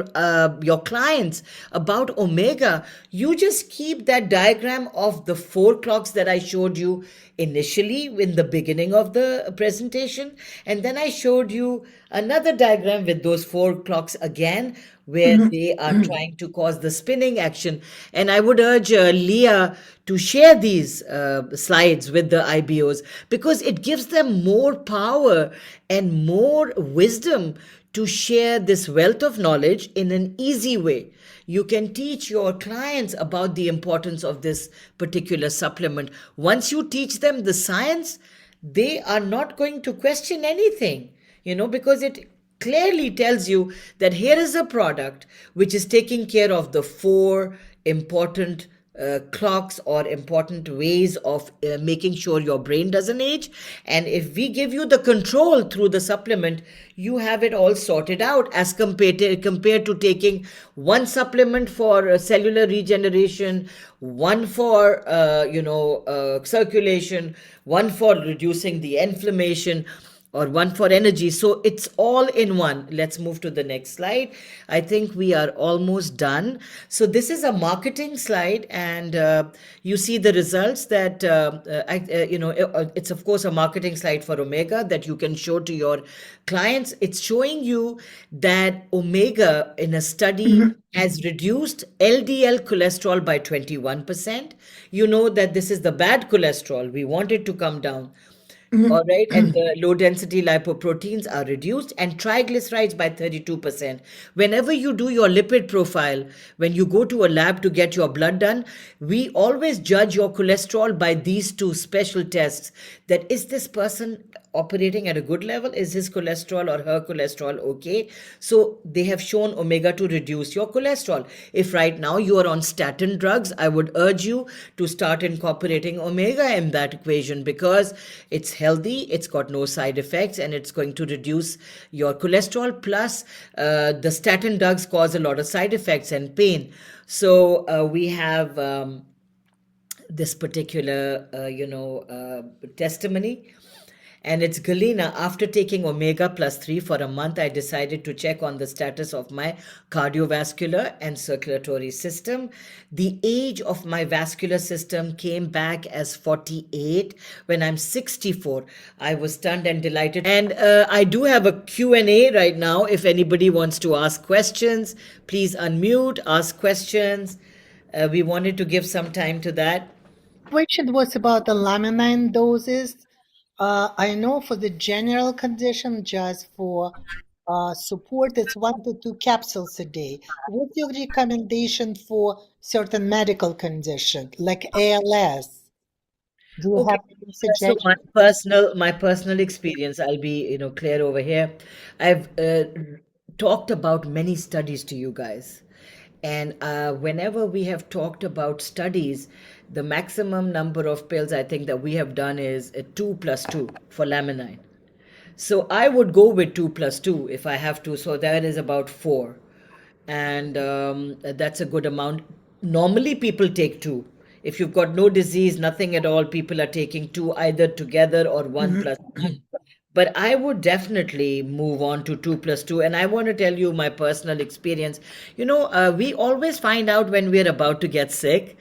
clients about omega, you just keep that diagram of the 4 clocks that I showed you initially in the beginning of the presentation, and then I showed you another diagram with those 4 clocks again, where they are trying to cause the spinning action. And I would urge Leah to share these slides with the IBOs because it gives them more power and more wisdom to share this wealth of knowledge in an easy way. You can teach your clients about the importance of this particular supplement. Once you teach them the science, they are not going to question anything, because it clearly tells you that here is a product which is taking care of the 4 important clocks or important ways of making sure your brain doesn't age. And if we give you the control through the supplement, you have it all sorted out as compared to taking one supplement for cellular regeneration, one for circulation, one for reducing the inflammation, or one for energy. So it's all in one. Let's move to the next slide. I think we are almost done. So this is a marketing slide, and you see the results that it's of course a marketing slide for omega that you can show to your clients. It's showing you that omega in a study has reduced LDL cholesterol by 21%. You know that this is the bad cholesterol. We want it to come down. All right, and the low density lipoproteins are reduced, and triglycerides by 32%. Whenever you do your lipid profile, when you go to a lab to get your blood done, we always judge your cholesterol by these 2 special tests. That is this person operating at a good level? Is his cholesterol or her cholesterol okay? So they have shown omega to reduce your cholesterol. If right now you are on statin drugs, I would urge you to start incorporating omega in that equation, because it's healthy, it's got no side effects, and it's going to reduce your cholesterol. Plus, the statin drugs cause a lot of side effects and pain. So we have this particular, testimony. And it's Galena. After taking omega plus 3 for a month, I decided to check on the status of my cardiovascular and circulatory system. The age of my vascular system came back as 48 when I'm 64. I was stunned and delighted. And I do have a Q&A right now. If anybody wants to ask questions, please unmute, ask questions. We wanted to give some time to that. Question was about the laminine doses. I know for the general condition, just for support, it's 1 to 2 capsules a day. What's your recommendation for certain medical condition like ALS? Do you Okay, have any so suggestions? my personal experience, I'll be clear over here. I've talked about many studies to you guys, and whenever we have talked about studies, the maximum number of pills I think that we have done is 2 plus 2 for laminine. So I would go with 2 plus 2 if I have to. So that is about four, and that's a good amount. Normally, people take two. If you've got no disease, nothing at all, people are taking two either together or 1 plus 1. But I would definitely move on to 2 plus 2. And I want to tell you my personal experience. We always find out when we're about to get sick,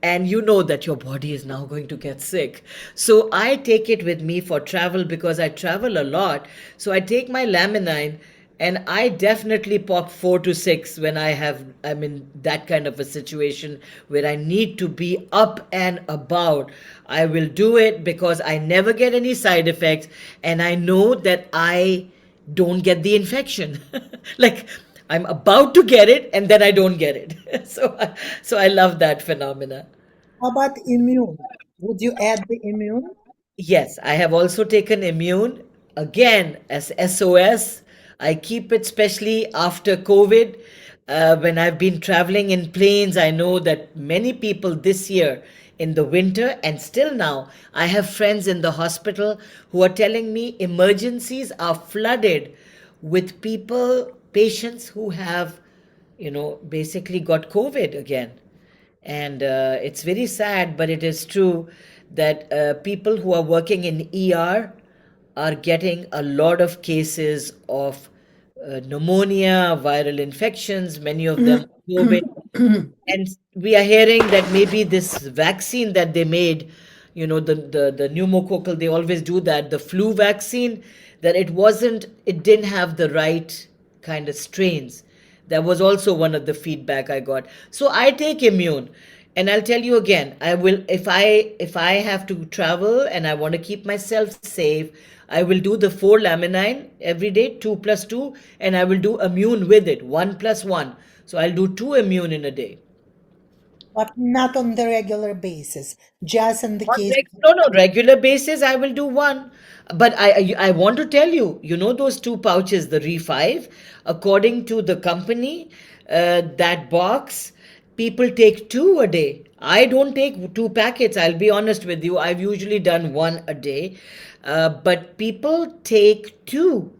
and you know that your body is now going to get sick. So I take it with me for travel because I travel a lot. So I take my laminine, and I definitely pop 4 to 6 when I'm in that kind of a situation where I need to be up and about. I will do it because I never get any side effects, and I know that I don't get the infection. Like, I'm about to get it and then I don't get it. So I love that phenomena. How about immune? Would you add the immune? Yes, I have also taken immune again as SOS. I keep it especially after COVID. When I've been traveling in planes, I know that many people this year in the winter and still now, I have friends in the hospital who are telling me emergencies are flooded with patients who have, basically got COVID again. And it's very sad, but it is true that people who are working in ER are getting a lot of cases of pneumonia, viral infections, many of them COVID. And we are hearing that maybe this vaccine that they made, the pneumococcal, they always do that, the flu vaccine, that it didn't have the right kind of strains. That was also one of the feedback I got. So I take immune. And I'll tell you again, I will, if I have to travel and I want to keep myself safe, I will do the 4 laminine every day, 2 plus 2, and I will do immune with it, 1 plus 1. So I'll do 2 immune in a day. But not on the regular basis, just in the case. No, no, regular basis, I will do one. But I want to tell you, those two pouches, the Re5, according to the company, that box, people take two a day. I don't take 2 packets, I'll be honest with you. I've usually done one a day. But people take two.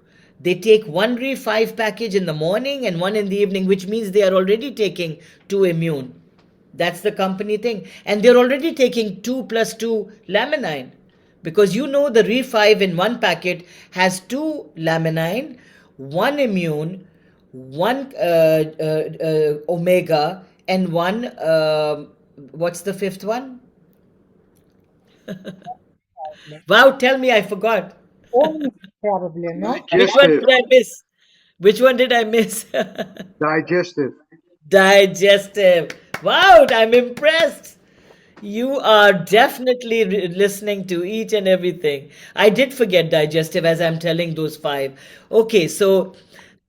They take one Re5 package in the morning and one in the evening, which means they are already taking two immune. That's the company thing. And they're already taking 2 plus 2 laminine, because the Re5 in one packet has two laminine, one immune, one omega, and one, what's the fifth one? Wow, tell me, I forgot. Oh, probably, no? Which one Digestive, did I miss? Which one did I miss? digestive. Digestive. Wow, I'm impressed. You are definitely listening to each and everything. I did forget digestive as I'm telling those five. Okay, so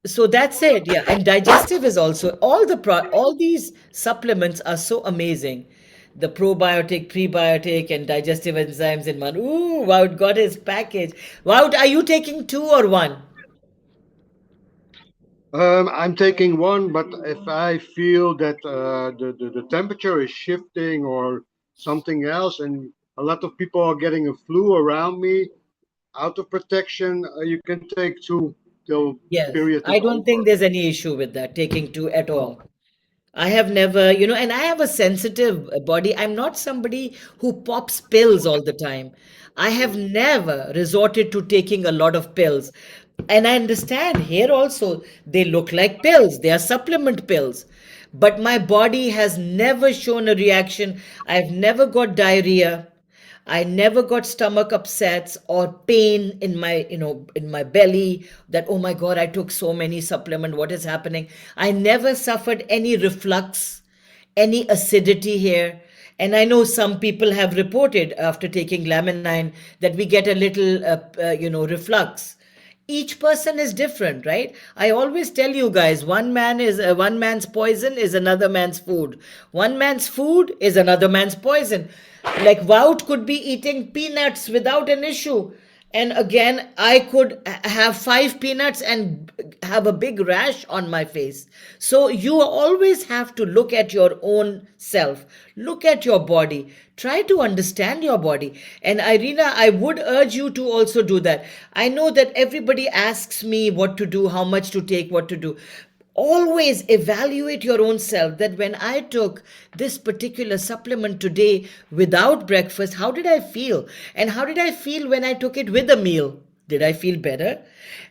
that's it. Yeah, and digestive is also all these supplements are so amazing the probiotic, prebiotic, and digestive enzymes in one. Ooh, Wout got his package. Wout, are you taking two or one? I'm taking one, but if I feel that the temperature is shifting or something else, and a lot of people are getting a flu around me, out of protection, you can take two till Yes, period is I don't think over. there's any issue with that, taking two at No. all. I have never, and I have a sensitive body. I'm not somebody who pops pills all the time. I have never resorted to taking a lot of pills. And I understand here also, they look like pills, they are supplement pills. But my body has never shown a reaction. I've never got diarrhea. I never got stomach upsets or pain in my, in my belly that, oh my God, I took so many supplement. What is happening? I never suffered any reflux, any acidity here. And I know some people have reported after taking laminine that we get a little, reflux. Each person is different, right? I always tell you guys, one man's poison is another man's food. One man's food is another man's poison. Like Wout could be eating peanuts without an issue, and again I could have five peanuts and have a big rash on my face. So you always have to look at your own self, look at your body, try to understand your body. And Irina, I would urge you to also do that. I know that everybody asks me what to do, how much to take, what to do. Always evaluate your own self, that when I took this particular supplement today without breakfast, how did I feel? And how did I feel when I took it with a meal? Did I feel better?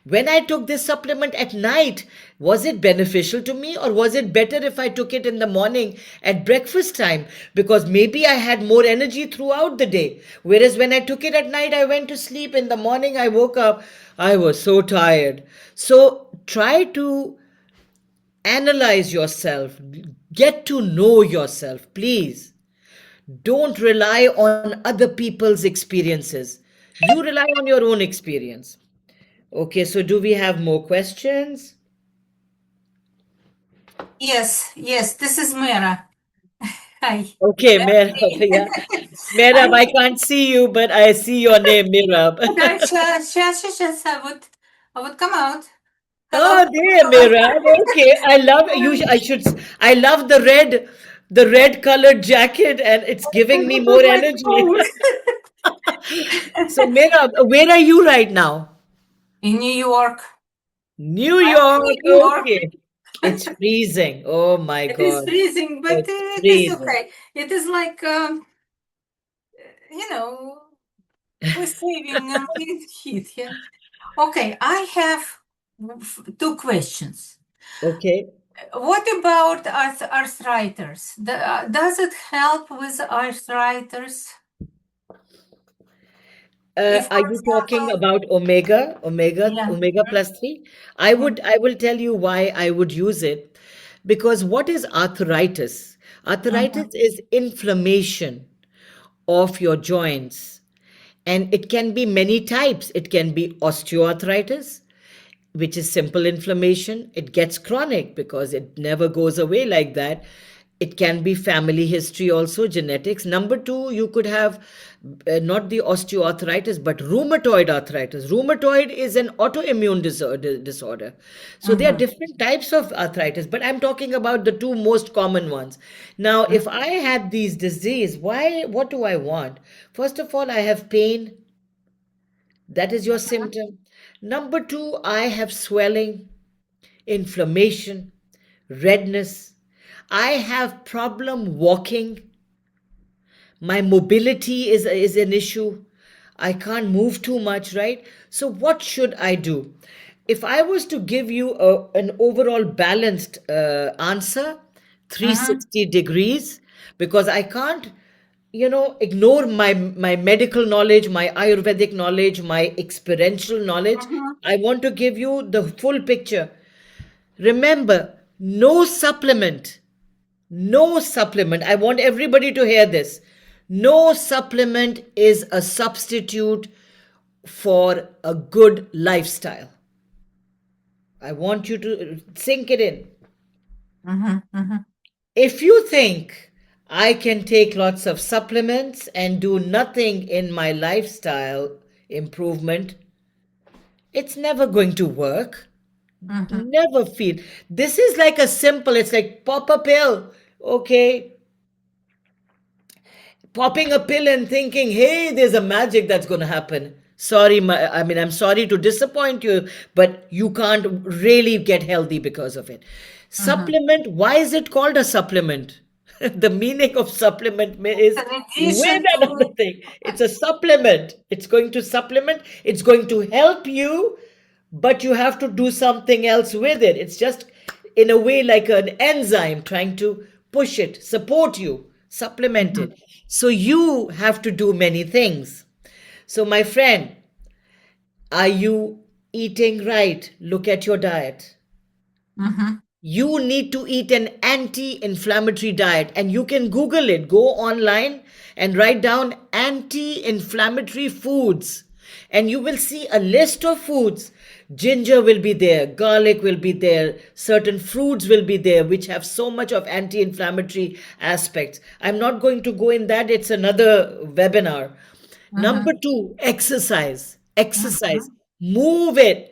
When I took this supplement at night, was it beneficial to me, or was it better if I took it in the morning at breakfast time? Because maybe I had more energy throughout the day. Whereas when I took it at night, I went to sleep. In the morning, I woke up, I was so tired. So try to analyze yourself, get to know yourself, please. Don't rely on other people's experiences. You rely on your own experience. Okay, so do we have more questions? Yes, yes, this is Mira. Hi. Okay, That's Merab, me. yeah. Merab, I can't see you, but I see your name, Merab. I would come out. Oh, Hello. there, Merab. Okay, I love you. I love the red colored jacket, and it's I giving me go more put my energy. phone. So, Merab, where are you right now? In New York. New I'm in York. New York. Okay. It's freezing. Oh my It is God. freezing, but It's it is freezing. okay. It is like, you know, we're saving heat here. Okay, I have two questions. Okay. What about arthritis? Does it help with arthritis? If, Are for you talking example, about yeah. omega plus 3? I will tell you why I would use it. Because what is arthritis? Mm-hmm, Arthritis is inflammation of your joints. And it can be many types. It can be osteoarthritis, which is simple inflammation. It gets chronic because it never goes away like that. It can be family history, also genetics. Number two, you could have not the osteoarthritis, but rheumatoid arthritis. Rheumatoid is an autoimmune disorder. So there are mm-hmm, different types of arthritis, but I'm talking about the two most common ones. Now, if I had these disease, what do I want? First of all, I have pain. That is your symptom. Number two, I have swelling, inflammation, redness. I have problem walking. My mobility is an issue. I can't move too much, right? So what should I do? If I was to give you an overall balanced answer, mm-hmm, 360 degrees, because I can't ignore my medical knowledge, my ayurvedic knowledge, my experiential knowledge. mm-hmm. I want to give you the full picture. Remember, no supplement. No supplement. I want everybody to hear this. No supplement is a substitute for a good lifestyle. I want you to sink it in. Mm-hmm, mm-hmm. If you think I can take lots of supplements and do nothing in my lifestyle improvement. It's never going to work. Mhm. Never feel. This is like a simple, it's like pop a pill. Okay, popping a pill and thinking, hey, there's a magic that's going to happen. Sorry, I mean, I'm sorry to disappoint you, but you can't really get healthy because of it. Mhm. Supplement, why is it called a supplement? The meaning of supplement is In with addition to, another thing. It's a supplement. It's going to supplement, it's going to help you, but you have to do something else with it. It's just in a way like an enzyme trying to push it, support you, supplement Mhm. it. So you have to do many things. So, my friend, are you eating right? Look at your diet. Mhm. You need to eat an anti-inflammatory diet, and you can Google it. Go online and write down anti-inflammatory foods, and you will see a list of foods. Ginger will be there, garlic will be there, certain fruits will be there which have so much of anti-inflammatory aspects. I'm not going to go in that, it's another webinar. Number Mhm. 2, exercise. Exercise. Mhm. Move it.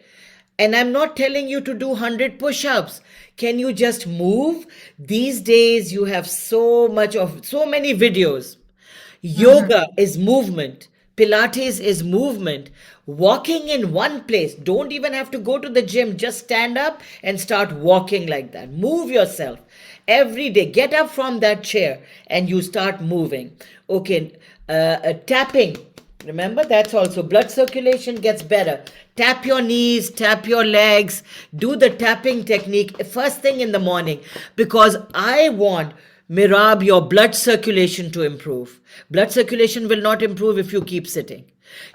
And I'm not telling you to do 100 push ups. Can you just move? These days, you have so many videos. Mhm. Yoga is movement. Pilates is movement. Walking in one place. Don't even have to go to the gym. Just stand up and start walking like that. Move yourself every day. Get up from that chair and you start moving. Okay, tapping. Remember, that's also blood circulation gets better. Tap your knees, tap your legs, do the tapping technique first thing in the morning because I want Mirab, your blood circulation to improve. Blood circulation will not improve if you keep sitting.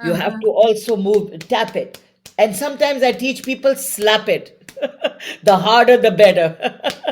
You have to Mhm. also move, tap it. And sometimes I teach people slap it. The harder, the better.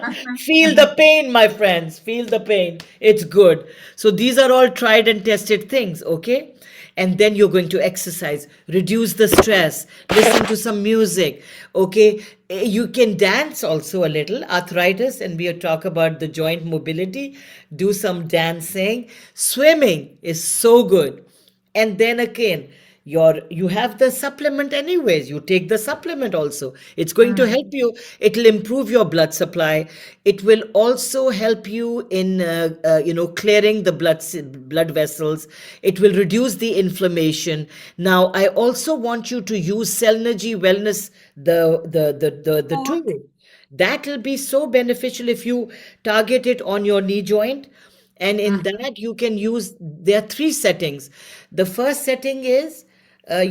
Mhm. Feel the Mhm. pain, my friends. Feel the pain. It's good. So these are all tried and tested things, okay? And then you're going to exercise, reduce the stress, listen to some music, okay? You can dance also a little, arthritis, and we talk about the joint mobility. Do some dancing. Swimming is so good. And then again, you have the supplement anyways, you take the supplement also, it's going to help Mhm. you, it'll improve your blood supply, it will also help you in clearing the blood vessels, it will reduce the inflammation. Now I also want you to use Cellnergy Wellness, the Food. tool that will be so beneficial if you target it on your knee joint. And in Mhm. that, you can use, there are three settings. The first setting is, I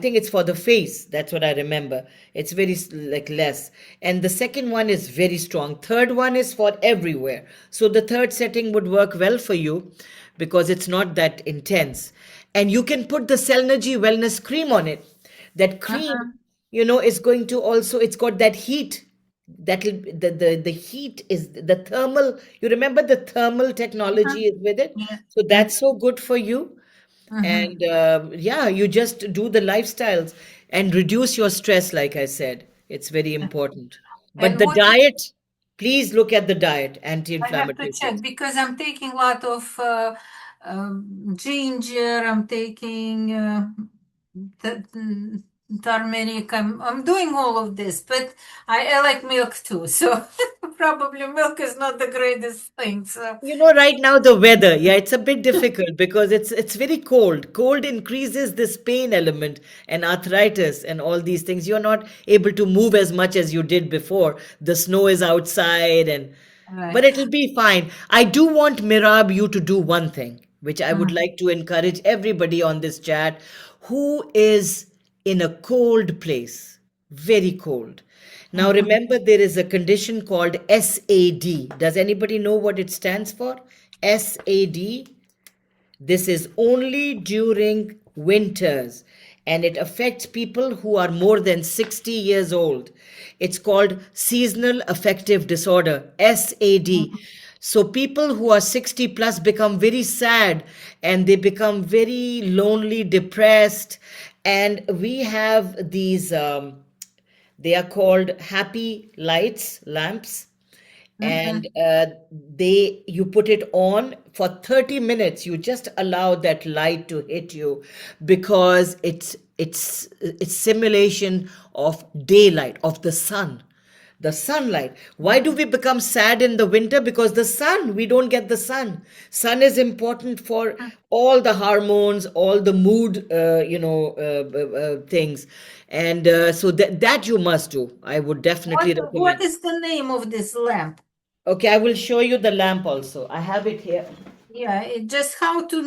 think it's for the face. That's what I remember. It's very like less. And the second one is very strong. Third one is for everywhere. So the third setting would work well for you because it's not that intense. And you can put the Cellnergy Wellness Cream on it. That cream, Mhm. is going to also, it's got that heat, that'll the heat is the thermal, you remember the thermal technology Mhm. is with it, Yes. so Yes. that's so good for you. Mhm. And yeah, you just do the lifestyles and reduce your stress, like I said, it's very important. But And the what is, diet, please look at the diet, I have to anti-inflammatory check foods. because I'm taking a lot of ginger. I'm taking the turmeric. I'm doing all of this, but I like milk too. So probably milk is not the greatest thing. So Right now the weather, yeah, it's a bit difficult because it's very cold. Cold increases this pain element and arthritis and all these things. You're not able to move as much as you did before. The snow is outside and right. but it'll be fine. I do want Mirab you to do one thing, which I would Mhm. like to encourage everybody on this chat who is in a cold place, very cold. Now, Mhm. remember, there is a condition called SAD. Does anybody know what it stands for? SAD. This is only during winters and it affects people who are more than 60 years old. It's called seasonal affective disorder, SAD. Mhm. So people who are 60 plus become very sad and they become very lonely, depressed. And we have these, they are called happy lights, lamps, and Mhm. they you put it on for 30 minutes. You just allow that light to hit you, because it's simulation of daylight, of the sun, the sunlight. Why do we become sad in the winter? Because the sun, we don't get the sun. Sun is important for all the hormones, all the mood things. And so that you must do. I would definitely What recommend. is the name of this lamp? Okay, I will show you the lamp also. I have it here. Yeah, just how to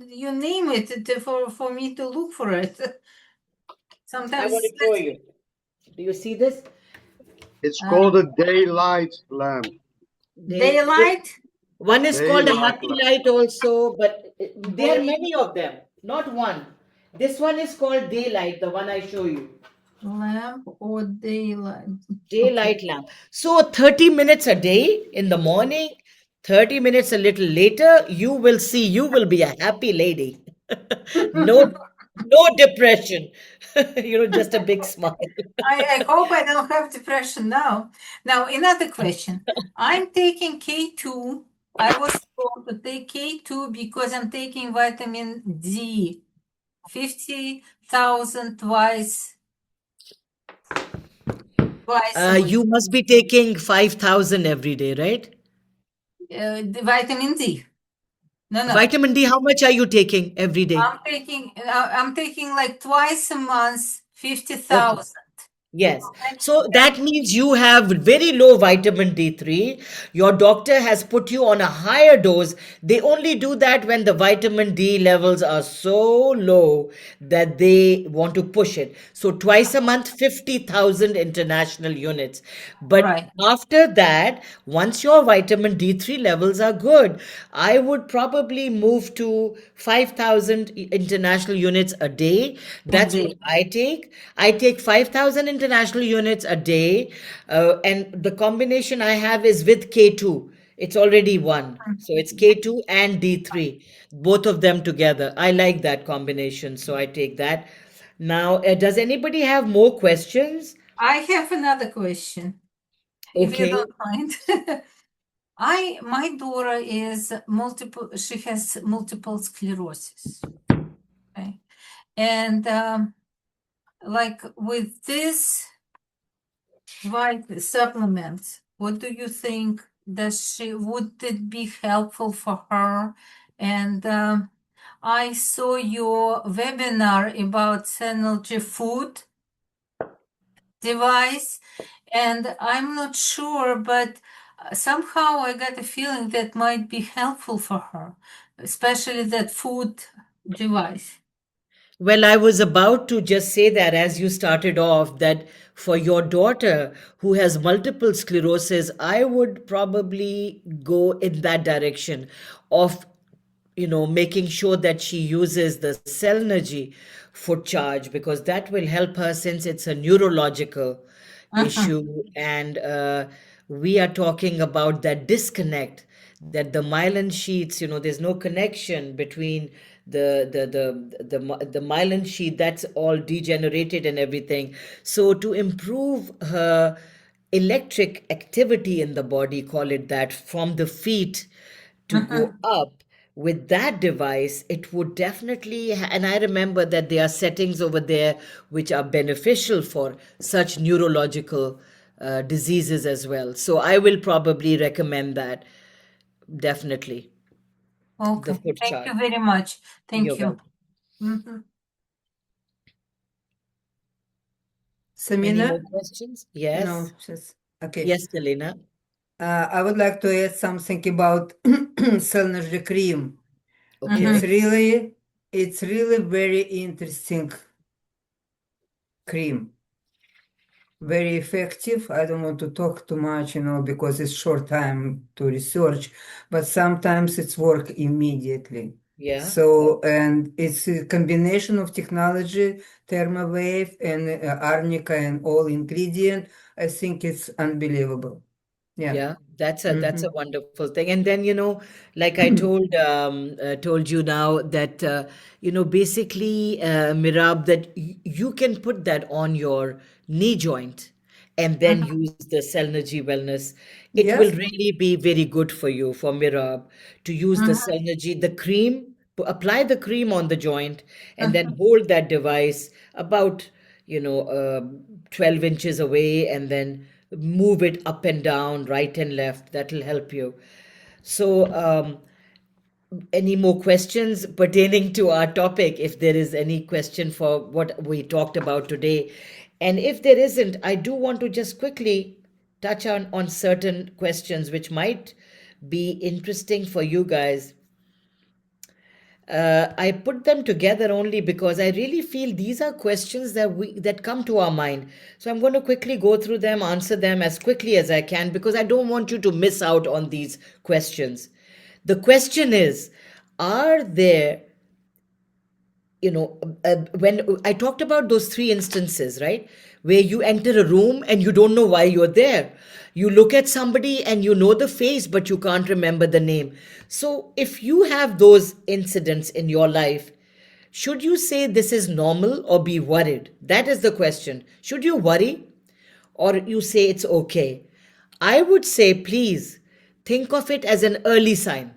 you name it for me to look for it. I want Sometimes to show you. Do you see this? It's uh, called a daylight lamp. They daylight one is called a Daylight happy lamp. light also, but there are day many of them, not one. This one is called daylight, the one I show you. lamp or daylight. Okay. Daylight lamp. So 30 minutes a day in the morning, 30 minutes a little later, you will see you will be a happy lady. No, no depression. Just a big smile. I hope I don't have depression now. Now, another question. I'm taking K2. I was told to take K2 because I'm taking vitamin D, 50,000 twice a week. You must be taking 5,000 every day, right? The vitamin D. No, no. Vitamin D, how much are you taking every day? I'm taking like twice a month, Okay. 50,000. Yes. And, So that means you have very low vitamin D3. Your doctor has put you on a higher dose. They only do that when the vitamin D levels are so low that they want to push it. So twice a month, 50,000 international units. But right. after that, once your vitamin D3 levels are good, I would probably move to 5,000 international units a day. A That's what day. I take. I take 5,000 international units a day. And the combination I have is with K2. It's already one. So it's K2 and D3, both of them together. I like that combination. So I take that. Now, does anybody have more questions? I have another question, if you Okay. don't mind. My daughter she has multiple sclerosis. Okay. And like with this supplement, what do you think? Would it be helpful for her? And I saw your webinar about Synergy Food device, and I'm not sure, but somehow I got a feeling that might be helpful for her, especially that food device. Well, I was about to just say that as you started off, that for your daughter who has multiple sclerosis, I would probably go in that direction of, making sure that she uses the Cellnergy foot charge, because that will help her, since it's a neurological Uh-huh. issue. And we are talking about that disconnect, that the myelin sheets, there's no connection between the myelin sheet, that's all degenerated and everything. So to improve her electric activity in the body, call it that, from the feet to Uh-huh. go up with that device, it would definitely and I remember that there are settings over there which are beneficial for such neurological diseases as well. So I will probably recommend that, definitely, the Okay. foot Thank chart. you very much. You're Thank you. welcome. Mhm. Any more Samina? questions? No, Yes. just okay. Yes, Selena. I would like to add something about Selnergy cream. It's Mhm. Okay. really, it's really very interesting cream. Very effective. I don't want to talk too much, because it's short time to research, but sometimes it's work immediately. Yeah. So, and it's a combination of technology, thermowave and arnica and all ingredient. I think it's unbelievable. Yeah. Yeah, that's a Mm-hmm. wonderful thing. And then, like I told you now that basically, Mirab, that you can put that on your knee joint, and then use the Cellnergy Wellness. It will Yes. really be very good for you, for Mirab, to use the Cellnergy, the cream, apply the cream on the joint, and then hold that device about, 12 inches away, and then move it up and down, right and left. That will help you. So, any more questions pertaining to our topic? If there is any question for what we talked about today, and if there isn't, I do want to just quickly touch on certain questions which might be interesting for you guys. I put them together only because I really feel these are questions that come to our mind. So I'm going to quickly go through them, answer them as quickly as I can, because I don't want you to miss out on these questions. The question is, are there, when I talked about those three instances, right, where you enter a room and you don't know why you're there. You look at somebody and you know the face, but you can't remember the name. So if you have those incidents in your life, should you say this is normal or be worried? That is the question. Should you worry or you say it's okay? I would say, please think of it as an early sign,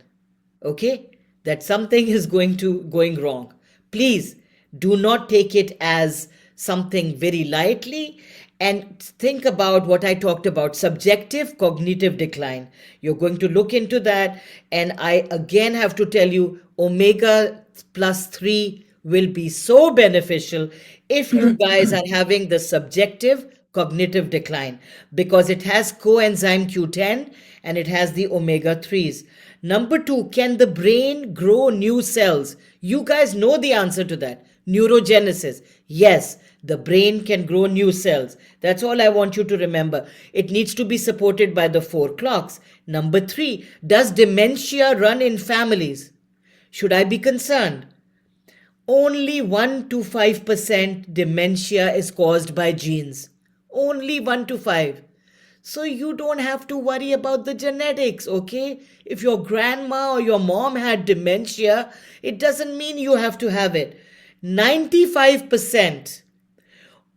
okay, that something is going wrong. Please do not take it as something very lightly, and think about what I talked about, subjective cognitive decline. You're going to look into that, and I again have to tell you, omega plus 3 will be so beneficial if you guys are having the subjective cognitive decline, because it has coenzyme Q10 and it has the omega 3s. Number two, can the brain grow new cells? You guys know the answer to that. Neurogenesis. Yes, the brain can grow new cells. That's all I want you to remember. It needs to be supported by the four clocks. Number three, does dementia run in families? Should I be concerned? Only 1 to 5% dementia is caused by genes. Only 1 to 5. So you don't have to worry about the genetics, okay? If your grandma or your mom had dementia, it doesn't mean you have to have it. 95%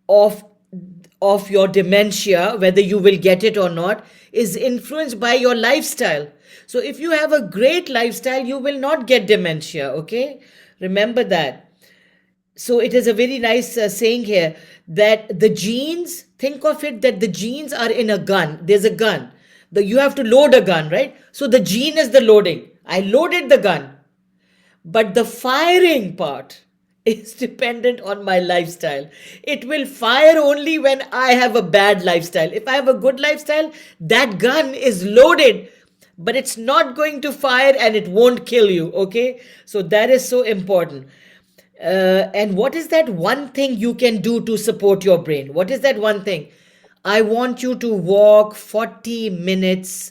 of your dementia, whether you will get it or not, is influenced by your lifestyle. So if you have a great lifestyle, you will not get dementia, okay? Remember that. So it is a very nice saying here that the genes, think of it that the genes are in a gun. There's a gun. You have to load a gun, right? So the gene is the loading. I loaded the gun. But the firing part is dependent on my lifestyle. It will fire only when I have a bad lifestyle. If I have a good lifestyle, that gun is loaded, but it's not going to fire and it won't kill you, okay? So that is so important. And what is that one thing you can do to support your brain? What is that one thing? I want you to walk 40 minutes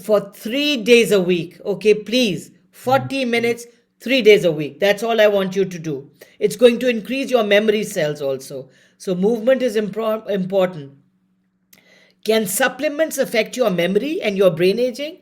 for 3 days a week. Okay, please. 40 minutes, 3 days a week. That's all I want you to do. It's going to increase your memory cells also. So, movement is important. Can supplements affect your memory and your brain aging?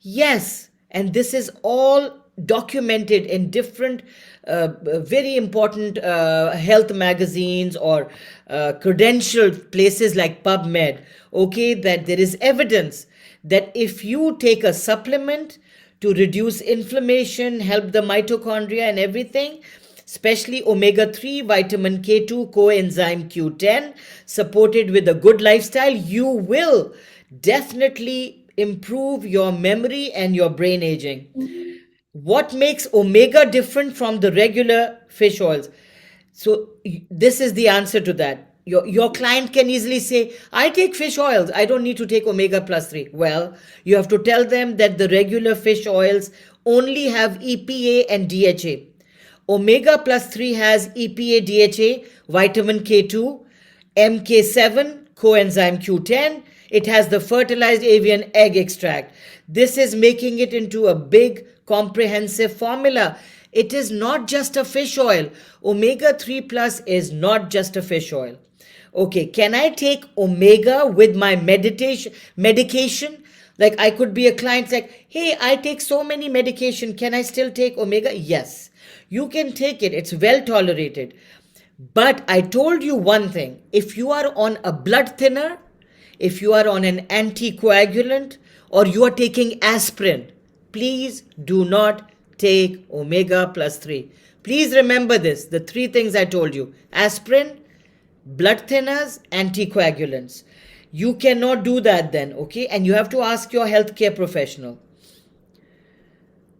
Yes, and this is all documented in different very important health magazines or credentialed places like PubMed. Okay, that there is evidence that if you take a supplement to reduce inflammation, help the mitochondria and everything, especially omega 3, vitamin K2, coenzyme Q10, supported with a good lifestyle, you will definitely improve your memory and your brain aging. What makes omega different from the regular fish oils? So this is the answer to that. Your client can easily say, I take fish oils, I don't need to take omega plus 3. Well, you have to tell them that the regular fish oils only have EPA and DHA. Omega plus 3 has EPA, DHA, vitamin K2, MK7, coenzyme Q10. It has the fertilized avian egg extract. This is making it into a big comprehensive formula. It is not just a fish oil. Omega 3 plus is not just a fish oil. Okay, can I take omega with my medication? Like I could be a client like, hey, I take so many medication. Can I still take omega? Yes, you can take it. It's well tolerated. But I told you one thing, if you are on a blood thinner, if you are on an anticoagulant, or you are taking aspirin, please do not take omega plus 3. Please remember this, the three things I told you: aspirin, blood thinners, anticoagulants. You cannot do that then, okay? And you have to ask your healthcare professional.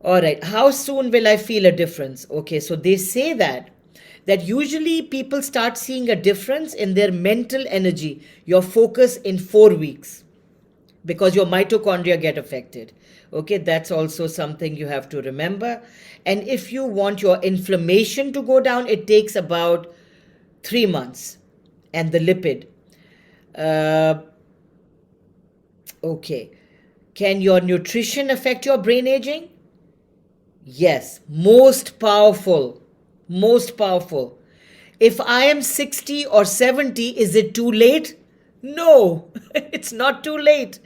All right, how soon will I feel a difference? Okay, so they say that usually people start seeing a difference in their mental energy, your focus, in 4 weeks, because your mitochondria get affected. Okay, that's also something you have to remember. And if you want your inflammation to go down, it takes about 3 months. And the lipid, uh, okay, can your nutrition affect your brain aging? Yes, most powerful. Most powerful. If I am 60 or 70, is it too late? No, it's not too late.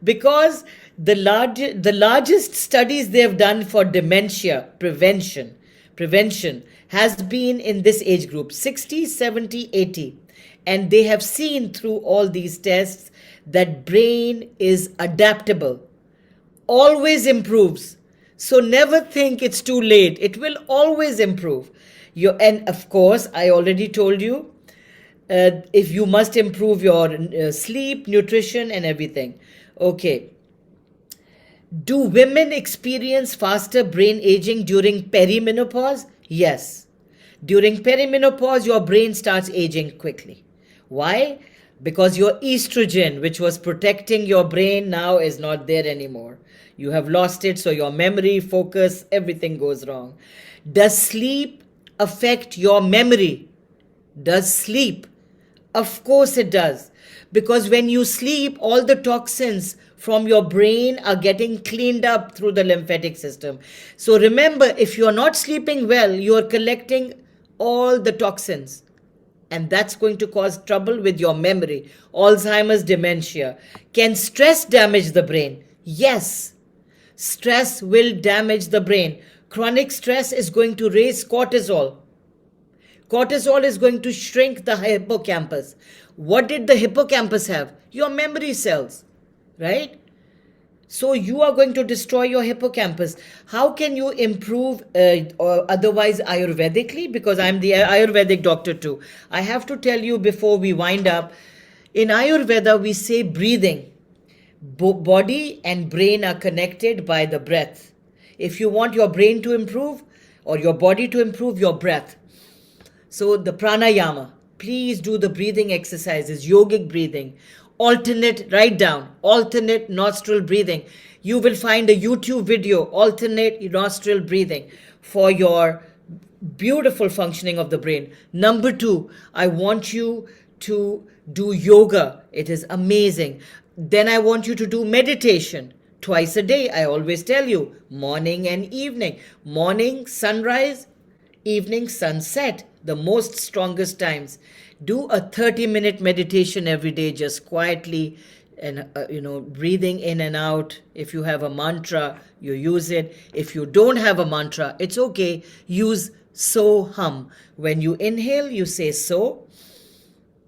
Because the largest studies they have done for dementia prevention has been in this age group, 60, 70, 80. And they have seen through all these tests that brain is adaptable, always improves. So never think it's too late. It will always improve. And of course, I already told you, if you must improve your sleep, nutrition, and everything. Okay. Do women experience faster brain aging during perimenopause? Yes. During perimenopause, your brain starts aging quickly. Why? Because your estrogen, which was protecting your brain, now is not there anymore. You have lost it, so your memory, focus, everything goes wrong. Does sleep affect your memory? Does sleep? Of course it does. Because when you sleep, all the toxins from your brain are getting cleaned up through the lymphatic system. So remember, if you're not sleeping well, you're collecting all the toxins. And that's going to cause trouble with your memory. Alzheimer's, dementia. Can stress damage the brain? Yes. Stress will damage the brain. Chronic stress is going to raise cortisol. Cortisol is going to shrink the hippocampus. What did the hippocampus have? Your memory cells, right? So you are going to destroy your hippocampus. How can you improve or otherwise Ayurvedically? Because I'm the Ayurvedic doctor too. I have to tell you before we wind up, in Ayurveda we say breathing. Body and brain are connected by the breath. If you want your brain to improve or your body to improve, your breath. So the pranayama, please do the breathing exercises, yogic breathing, alternate, write down, alternate nostril breathing. You will find a YouTube video, alternate nostril breathing, for your beautiful functioning of the brain. Number 2, I want you to do yoga. It is amazing. Then I want you to do meditation twice a day. I always tell you, morning and evening. Morning, sunrise, evening, sunset, the most strongest times. Do a 30-minute meditation every day, just quietly, and breathing in and out. If you have a mantra, you use it. If you don't have a mantra, it's okay. Use so hum. When you inhale, you say so.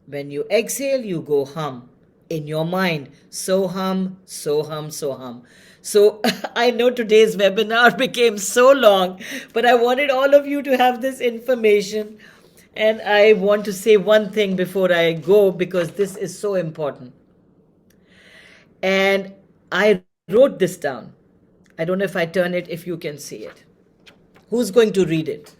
When you exhale, you go hum in your mind. So hum, so hum, so hum. So I know today's webinar became so long, but I wanted all of you to have this information. And I want to say one thing before I go, because this is so important. And I wrote this down. I don't know if I turn it, if you can see it. Who's going to read it?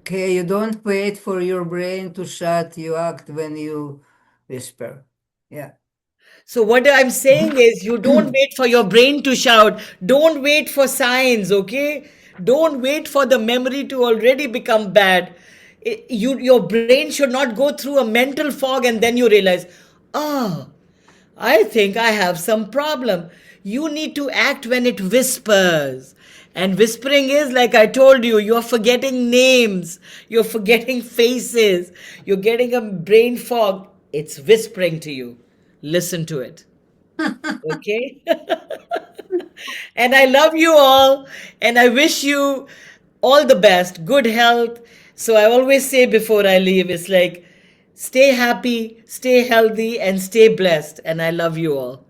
Okay, you don't wait for your brain to shut, you act when you whisper. Yeah. So what I'm saying is, you don't wait for your brain to shout. Don't wait for signs, okay? Don't wait for the memory to already become bad. Your brain should not go through a mental fog and then you realize, oh, I think I have some problem. You need to act when it whispers. And whispering is, like I told you, you're forgetting names, you're forgetting faces, you're getting a brain fog. It's whispering to you. Listen to it. Okay? And I love you all, and I wish you all the best, good health, So I always say before I leave, it's like, stay happy, stay healthy, and stay blessed. And I love you all.